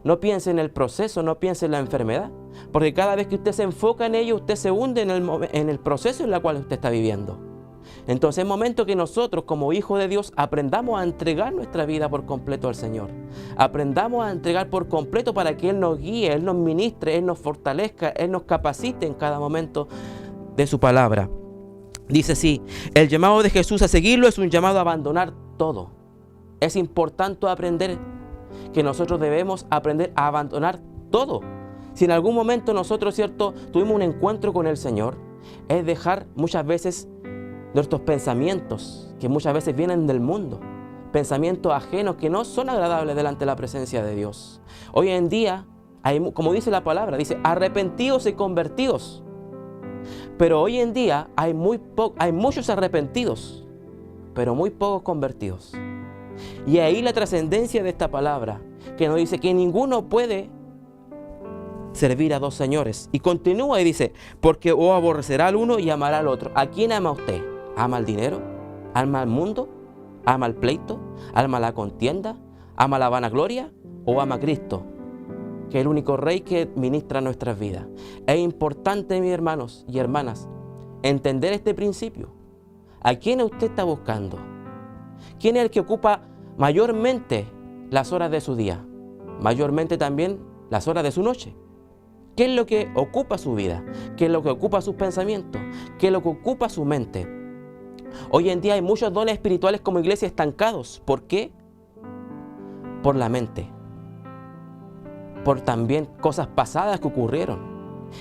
E: No piense en el proceso, no piense en la enfermedad, porque cada vez que usted se enfoca en ello, usted se hunde en el proceso en el cual usted está viviendo. Entonces es momento que nosotros como hijos de Dios aprendamos a entregar nuestra vida por completo al Señor. Aprendamos a entregar por completo para que Él nos guíe, Él nos ministre, Él nos fortalezca, Él nos capacite en cada momento de su palabra. Dice así: el llamado de Jesús a seguirlo es un llamado a abandonar todo. Es importante aprender que nosotros debemos aprender a abandonar todo. Si en algún momento nosotros, ¿cierto?, tuvimos un encuentro con el Señor, es dejar muchas veces nuestros pensamientos, que muchas veces vienen del mundo, pensamientos ajenos que no son agradables delante de la presencia de Dios. Hoy en día, como dice la palabra, dice arrepentidos y convertidos. Pero hoy en día hay muchos arrepentidos, pero muy pocos convertidos. Y ahí la trascendencia de esta palabra, que nos dice que ninguno puede servir a dos señores. Y continúa y dice, porque o aborrecerá al uno y amará al otro. ¿A quién ama usted? ¿Ama el dinero? ¿Ama el mundo? ¿Ama el pleito? ¿Ama la contienda? ¿Ama la vanagloria? ¿O ama a Cristo, que es el único Rey que ministra nuestras vidas? Es importante, mis hermanos y hermanas, entender este principio. ¿A quién usted está buscando? ¿Quién es el que ocupa mayormente las horas de su día? Mayormente también las horas de su noche. ¿Qué es lo que ocupa su vida? ¿Qué es lo que ocupa sus pensamientos? ¿Qué es lo que ocupa su mente? Hoy en día hay muchos dones espirituales como iglesia estancados. ¿Por qué? Por la mente. Por también cosas pasadas que ocurrieron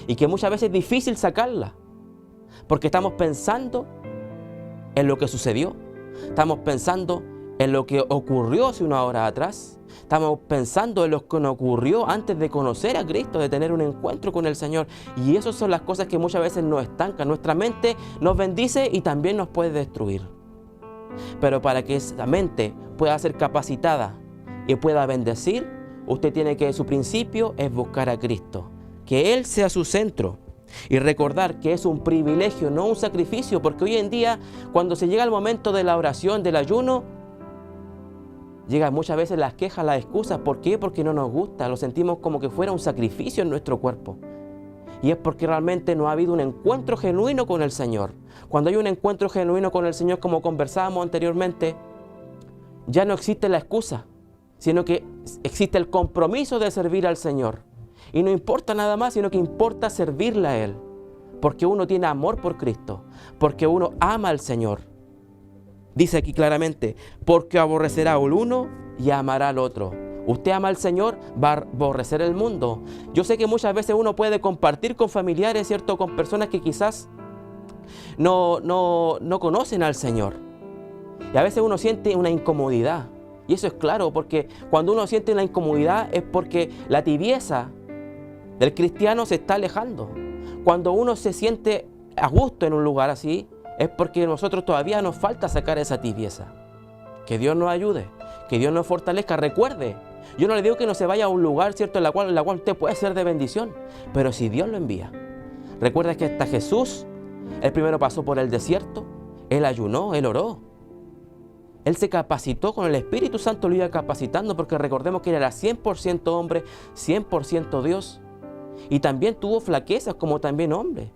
E: y que muchas veces es difícil sacarlas, porque estamos pensando en lo que sucedió, estamos pensando en lo que ocurrió hace una hora atrás, estamos pensando en lo que nos ocurrió antes de conocer a Cristo, de tener un encuentro con el Señor, y esas son las cosas que muchas veces nos estancan. Nuestra mente nos bendice y también nos puede destruir, pero para que esa mente pueda ser capacitada y pueda bendecir, usted tiene que, su principio es buscar a Cristo, que Él sea su centro y recordar que es un privilegio, no un sacrificio, porque hoy en día cuando se llega el momento de la oración, del ayuno, llegan muchas veces las quejas, las excusas. ¿Por qué? Porque no nos gusta, lo sentimos como que fuera un sacrificio en nuestro cuerpo. Y es porque realmente no ha habido un encuentro genuino con el Señor. Cuando hay un encuentro genuino con el Señor, como conversábamos anteriormente, ya no existe la excusa, sino que existe el compromiso de servir al Señor. Y no importa nada más, sino que importa servirle a Él. Porque uno tiene amor por Cristo, porque uno ama al Señor. Dice aquí claramente, porque aborrecerá al uno y amará al otro. Usted ama al Señor, va a aborrecer el mundo. Yo sé que muchas veces uno puede compartir con familiares, ¿cierto?, con personas que quizás no conocen al Señor. Y a veces uno siente una incomodidad. Y eso es claro, porque cuando uno siente una incomodidad es porque la tibieza del cristiano se está alejando. Cuando uno se siente a gusto en un lugar así, es porque nosotros todavía nos falta sacar esa tibieza. Que Dios nos ayude, que Dios nos fortalezca. Recuerde, yo no le digo que no se vaya a un lugar, ¿cierto?, en la cual usted puede ser de bendición, pero si Dios lo envía. Recuerda que hasta Jesús, Él primero pasó por el desierto, Él ayunó, Él oró. Él se capacitó con el Espíritu Santo, lo iba capacitando, porque recordemos que Él era 100% hombre, 100% Dios. Y también tuvo flaquezas como también hombre.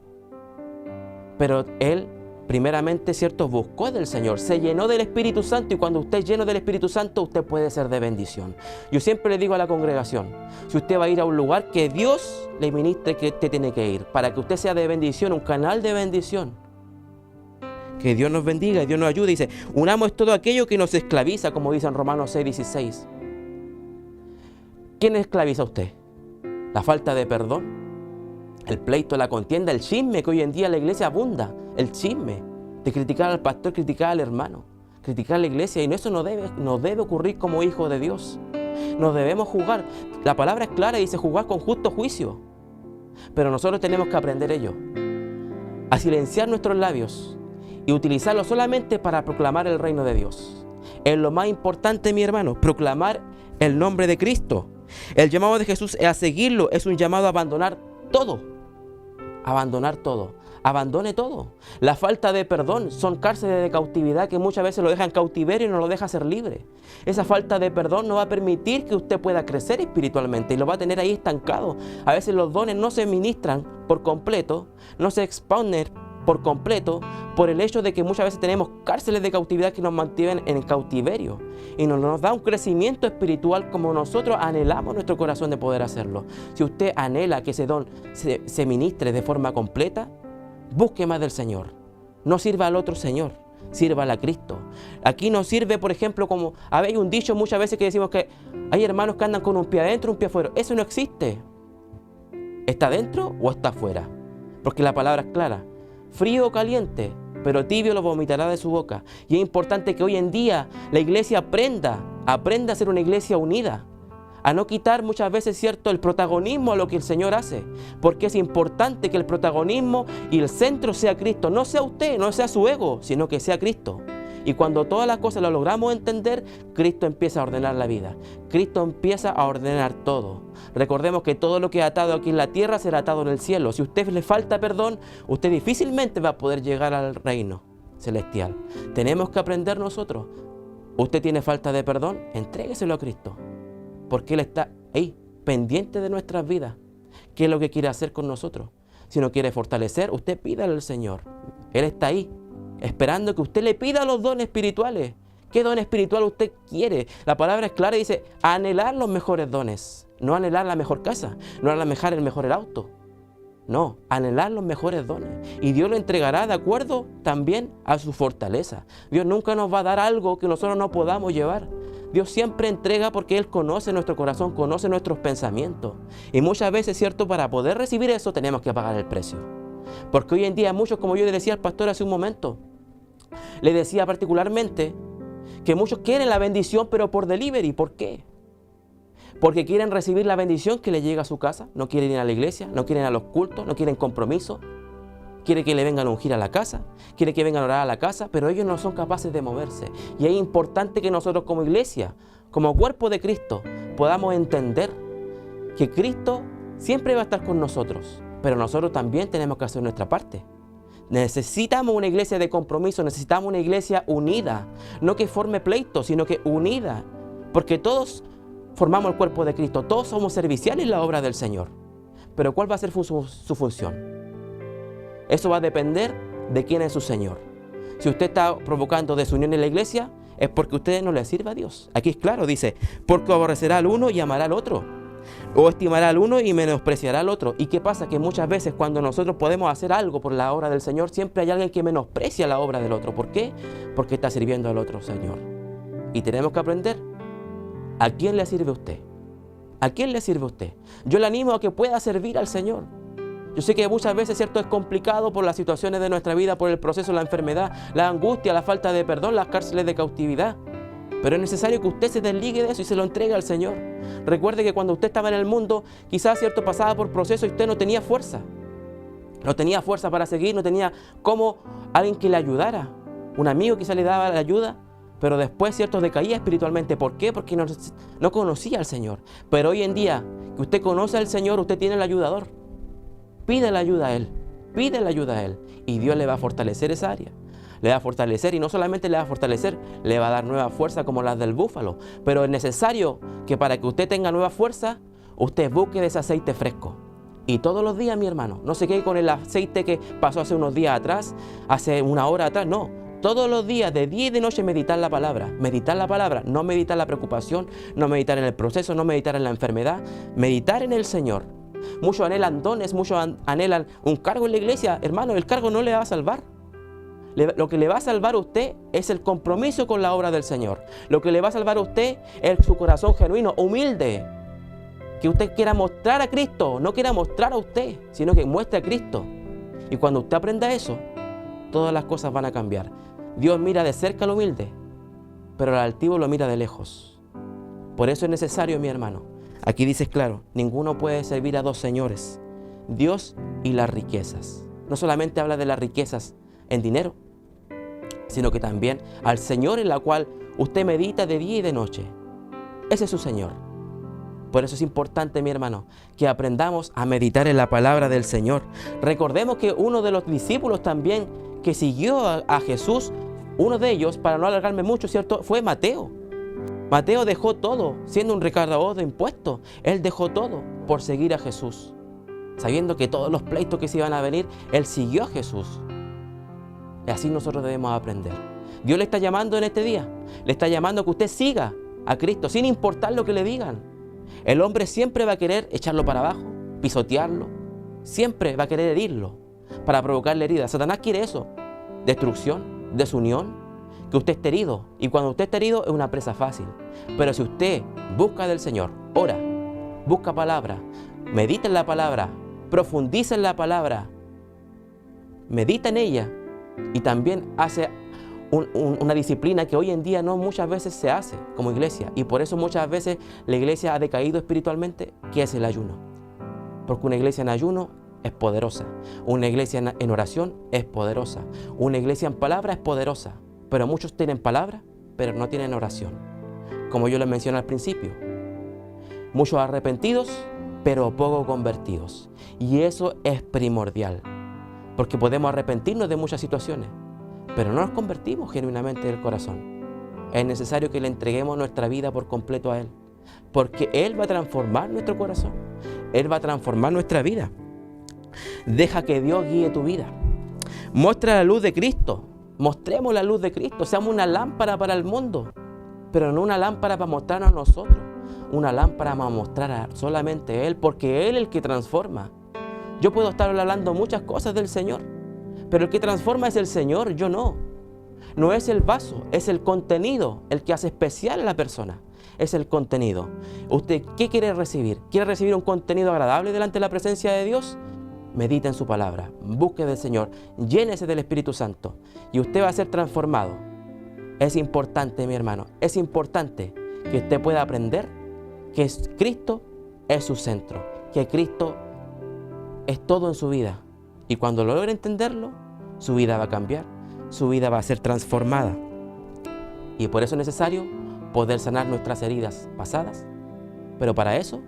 E: Pero Él primeramente, ¿cierto?, buscó del Señor, se llenó del Espíritu Santo, y cuando usted es lleno del Espíritu Santo, usted puede ser de bendición. Yo siempre le digo a la congregación, si usted va a ir a un lugar, que Dios le ministre que usted tiene que ir, para que usted sea de bendición, un canal de bendición. Que Dios nos bendiga y Dios nos ayude. Dice, unamos todo aquello que nos esclaviza, como dice en Romanos 6:16. ¿Quién esclaviza a usted? ¿La falta de perdón? ¿El pleito, la contienda, el chisme, que hoy en día la iglesia abunda? El chisme, de criticar al pastor, criticar al hermano, criticar a la iglesia, y eso no debe ocurrir como hijos de Dios. Nos debemos juzgar. La palabra es clara y dice juzgar con justo juicio. Pero nosotros tenemos que aprender ello, a silenciar nuestros labios y utilizarlo solamente para proclamar el reino de Dios. Es lo más importante, mi hermano, proclamar el nombre de Cristo. El llamado de Jesús es a seguirlo, es un llamado a abandonar todo. Abandonar todo. Abandone todo. La falta de perdón son cárceles de cautividad que muchas veces lo dejan cautiverio y no lo deja ser libre. Esa falta de perdón no va a permitir que usted pueda crecer espiritualmente y lo va a tener ahí estancado. A veces los dones no se ministran por completo, no se exponen por completo, por el hecho de que muchas veces tenemos cárceles de cautividad que nos mantienen en cautiverio y no nos da un crecimiento espiritual como nosotros anhelamos en nuestro corazón de poder hacerlo. Si usted anhela que ese don se ministre de forma completa, busque más del Señor. No sirva al otro Señor, sírvale a Cristo. Aquí no sirve, por ejemplo, como hay un dicho muchas veces que decimos que hay hermanos que andan con un pie adentro, un pie afuera. Eso no existe. ¿Está adentro o está afuera? Porque la palabra es clara. Frío o caliente, pero tibio lo vomitará de su boca. Y es importante que hoy en día la iglesia aprenda a ser una iglesia unida, a no quitar muchas veces, ¿cierto?, el protagonismo a lo que el Señor hace, porque es importante que el protagonismo y el centro sea Cristo, no sea usted, no sea su ego, sino que sea Cristo. Y cuando todas las cosas lo logramos entender, Cristo empieza a ordenar la vida, Cristo empieza a ordenar todo. Recordemos que todo lo que es atado aquí en la tierra será atado en el cielo. Si a usted le falta perdón, usted difícilmente va a poder llegar al reino celestial. Tenemos que aprender nosotros. Usted tiene falta de perdón, entrégueselo a Cristo, porque Él está ahí, pendiente de nuestras vidas. ¿Qué es lo que quiere hacer con nosotros? Si no quiere fortalecer, usted pídale al Señor. Él está ahí, esperando que usted le pida los dones espirituales. ¿Qué don espiritual usted quiere? La palabra es clara y dice, anhelar los mejores dones. No anhelar la mejor casa, no anhelar el mejor auto. No, anhelar los mejores dones. Y Dios lo entregará de acuerdo también a su fortaleza. Dios nunca nos va a dar algo que nosotros no podamos llevar. Dios siempre entrega porque Él conoce nuestro corazón, conoce nuestros pensamientos. Y muchas veces, ¿cierto?, para poder recibir eso tenemos que pagar el precio. Porque hoy en día muchos, como yo le decía al pastor hace un momento, le decía particularmente que muchos quieren la bendición pero por delivery. ¿Por qué? Porque quieren recibir la bendición que le llega a su casa, no quieren ir a la iglesia, no quieren ir a los cultos, no quieren compromiso, quieren que le vengan a ungir a la casa, quieren que vengan a orar a la casa, pero ellos no son capaces de moverse. Y es importante que nosotros como iglesia, como cuerpo de Cristo, podamos entender que Cristo siempre va a estar con nosotros, pero nosotros también tenemos que hacer nuestra parte. Necesitamos una iglesia de compromiso, necesitamos una iglesia unida, no que forme pleito, sino que unida, porque todos formamos el cuerpo de Cristo, todos somos serviciales en la obra del Señor. Pero ¿cuál va a ser su función? Eso va a depender de quién es su Señor. Si usted está provocando desunión en la iglesia, es porque usted no le sirve a Dios. Aquí es claro, dice, porque aborrecerá al uno y amará al otro, o estimará al uno y menospreciará al otro. ¿Y qué pasa? Que muchas veces cuando nosotros podemos hacer algo por la obra del Señor, siempre hay alguien que menosprecia la obra del otro. ¿Por qué? Porque está sirviendo al otro Señor. Y tenemos que aprender. ¿A quién le sirve usted? ¿A quién le sirve usted? Yo le animo a que pueda servir al Señor. Yo sé que muchas veces, ¿cierto?, es complicado por las situaciones de nuestra vida, por el proceso de la enfermedad, la angustia, la falta de perdón, las cárceles de cautividad. Pero es necesario que usted se desligue de eso y se lo entregue al Señor. Recuerde que cuando usted estaba en el mundo, quizás, ¿cierto?, pasaba por proceso y usted no tenía fuerza. No tenía fuerza para seguir, no tenía cómo alguien que le ayudara. Un amigo quizás le daba la ayuda, pero después, ¿cierto?, decaía espiritualmente. ¿Por qué? Porque no conocía al Señor. Pero hoy en día, que usted conoce al Señor, usted tiene el ayudador. Pide la ayuda a Él, pide la ayuda a Él. Y Dios le va a fortalecer esa área. Le va a fortalecer, y no solamente le va a fortalecer, le va a dar nueva fuerza como las del búfalo. Pero es necesario que para que usted tenga nueva fuerza, usted busque de ese aceite fresco. Y todos los días, mi hermano, no se quede con el aceite que pasó hace unos días atrás, hace una hora atrás, no. Todos los días, de día y de noche, meditar la palabra, no meditar la preocupación, no meditar en el proceso, no meditar en la enfermedad, meditar en el Señor. Muchos anhelan dones, muchos anhelan un cargo en la iglesia. Hermano, el cargo no le va a salvar. Lo que le va a salvar a usted es el compromiso con la obra del Señor. Lo que le va a salvar a usted es su corazón genuino, humilde. Que usted quiera mostrar a Cristo, no quiera mostrar a usted, sino que muestre a Cristo. Y cuando usted aprenda eso, todas las cosas van a cambiar. Dios mira de cerca al humilde, pero al altivo lo mira de lejos. Por eso es necesario, mi hermano. Aquí dice claro, ninguno puede servir a dos señores, Dios y las riquezas. No solamente habla de las riquezas en dinero, sino que también al Señor en la cual usted medita de día y de noche. Ese es su Señor. Por eso es importante, mi hermano, que aprendamos a meditar en la palabra del Señor. Recordemos que uno de los discípulos también que siguió a Jesús, uno de ellos, para no alargarme mucho, ¿cierto?, fue Mateo. Mateo dejó todo, siendo un recaudador de impuestos. Él dejó todo por seguir a Jesús. Sabiendo que todos los pleitos que se iban a venir, él siguió a Jesús. Y así nosotros debemos aprender. Dios le está llamando en este día. Le está llamando a que usted siga a Cristo, sin importar lo que le digan. El hombre siempre va a querer echarlo para abajo, pisotearlo. Siempre va a querer herirlo para provocarle herida. Satanás quiere eso. Destrucción, desunión. Que usted esté herido, y cuando usted está herido es una presa fácil. Pero si usted busca del Señor, ora, busca palabra, medita en la palabra, profundiza en la palabra, medita en ella, y también hace una disciplina que hoy en día no muchas veces se hace como iglesia, y por eso muchas veces la iglesia ha decaído espiritualmente, que es el ayuno. Porque una iglesia en ayuno es poderosa, una iglesia en oración es poderosa, una iglesia en palabra es poderosa, pero muchos tienen palabra, pero no tienen oración. Como yo les mencioné al principio, muchos arrepentidos, pero poco convertidos. Y eso es primordial, porque podemos arrepentirnos de muchas situaciones, pero no nos convertimos genuinamente del corazón. Es necesario que le entreguemos nuestra vida por completo a Él, porque Él va a transformar nuestro corazón, Él va a transformar nuestra vida. Deja que Dios guíe tu vida. Muestra la luz de Cristo, mostremos la luz de Cristo, seamos una lámpara para el mundo, pero no una lámpara para mostrarnos a nosotros, una lámpara para mostrar solamente a Él, porque Él es el que transforma. Yo puedo estar hablando muchas cosas del Señor, pero el que transforma es el Señor, yo no. No es el vaso, es el contenido el que hace especial a la persona. Es el contenido. ¿Usted qué quiere recibir? ¿Quiere recibir un contenido agradable delante de la presencia de Dios? Medita en su palabra, busque del Señor, llénese del Espíritu Santo y usted va a ser transformado. Es importante, mi hermano, es importante que usted pueda aprender que Cristo es su centro, que Cristo es todo en su vida. Y cuando logre entenderlo, su vida va a cambiar, su vida va a ser transformada. Y por eso es necesario poder sanar nuestras heridas pasadas. Pero para eso,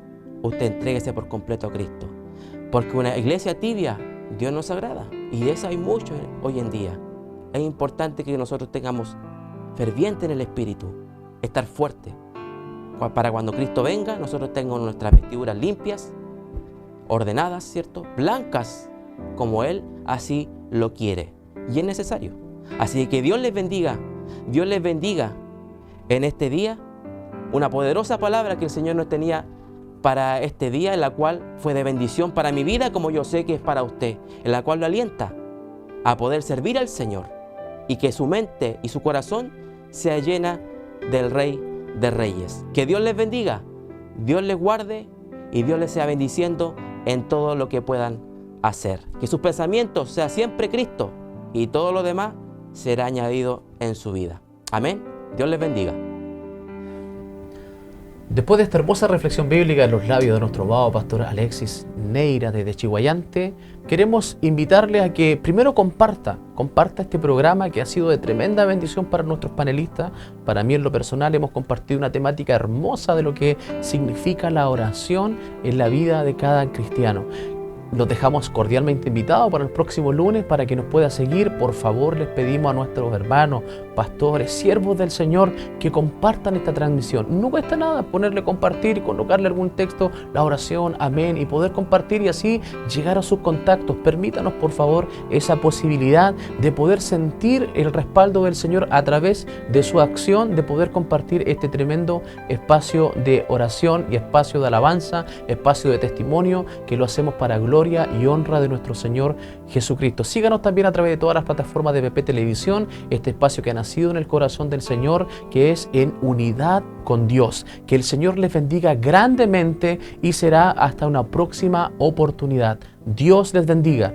E: usted entréguese por completo a Cristo. Porque una iglesia tibia, Dios nos agrada. Y de eso hay mucho hoy en día. Es importante que nosotros tengamos ferviente en el Espíritu, estar fuerte. Para cuando Cristo venga, nosotros tengamos nuestras vestiduras limpias, ordenadas, ¿cierto? Blancas, como Él así lo quiere. Y es necesario. Así que Dios les bendiga en este día. Una poderosa palabra que el Señor nos tenía para este día, en la cual fue de bendición para mi vida, como yo sé que es para usted, en la cual lo alienta a poder servir al Señor y que su mente y su corazón sea llena del Rey de Reyes. Que Dios les bendiga, Dios les guarde y Dios les sea bendiciendo en todo lo que puedan hacer. Que sus pensamientos sean siempre Cristo y todo lo demás será añadido en su vida. Amén. Dios les bendiga.
A: Después de esta hermosa reflexión bíblica en los labios de nuestro amado pastor Alexis Neira desde Chihuayante, queremos invitarle a que primero comparta este programa que ha sido de tremenda bendición para nuestros panelistas. Para mí en lo personal hemos compartido una temática hermosa de lo que significa la oración en la vida de cada cristiano. Los dejamos cordialmente invitados para el próximo lunes para que nos pueda seguir. Por favor, les pedimos a nuestros hermanos, pastores, siervos del Señor que compartan esta transmisión. No cuesta nada ponerle compartir y colocarle algún texto, la oración, amén, y poder compartir y así llegar a sus contactos. Permítanos, por favor, esa posibilidad de poder sentir el respaldo del Señor a través de su acción, de poder compartir este tremendo espacio de oración y espacio de alabanza, espacio de testimonio, que lo hacemos para gloria y honra de nuestro Señor Jesucristo. Síganos también a través de todas las plataformas de BP Televisión, este espacio que ha nacido en el corazón del Señor, que es en unidad con Dios. Que el Señor les bendiga grandemente y será hasta una próxima oportunidad. Dios les bendiga.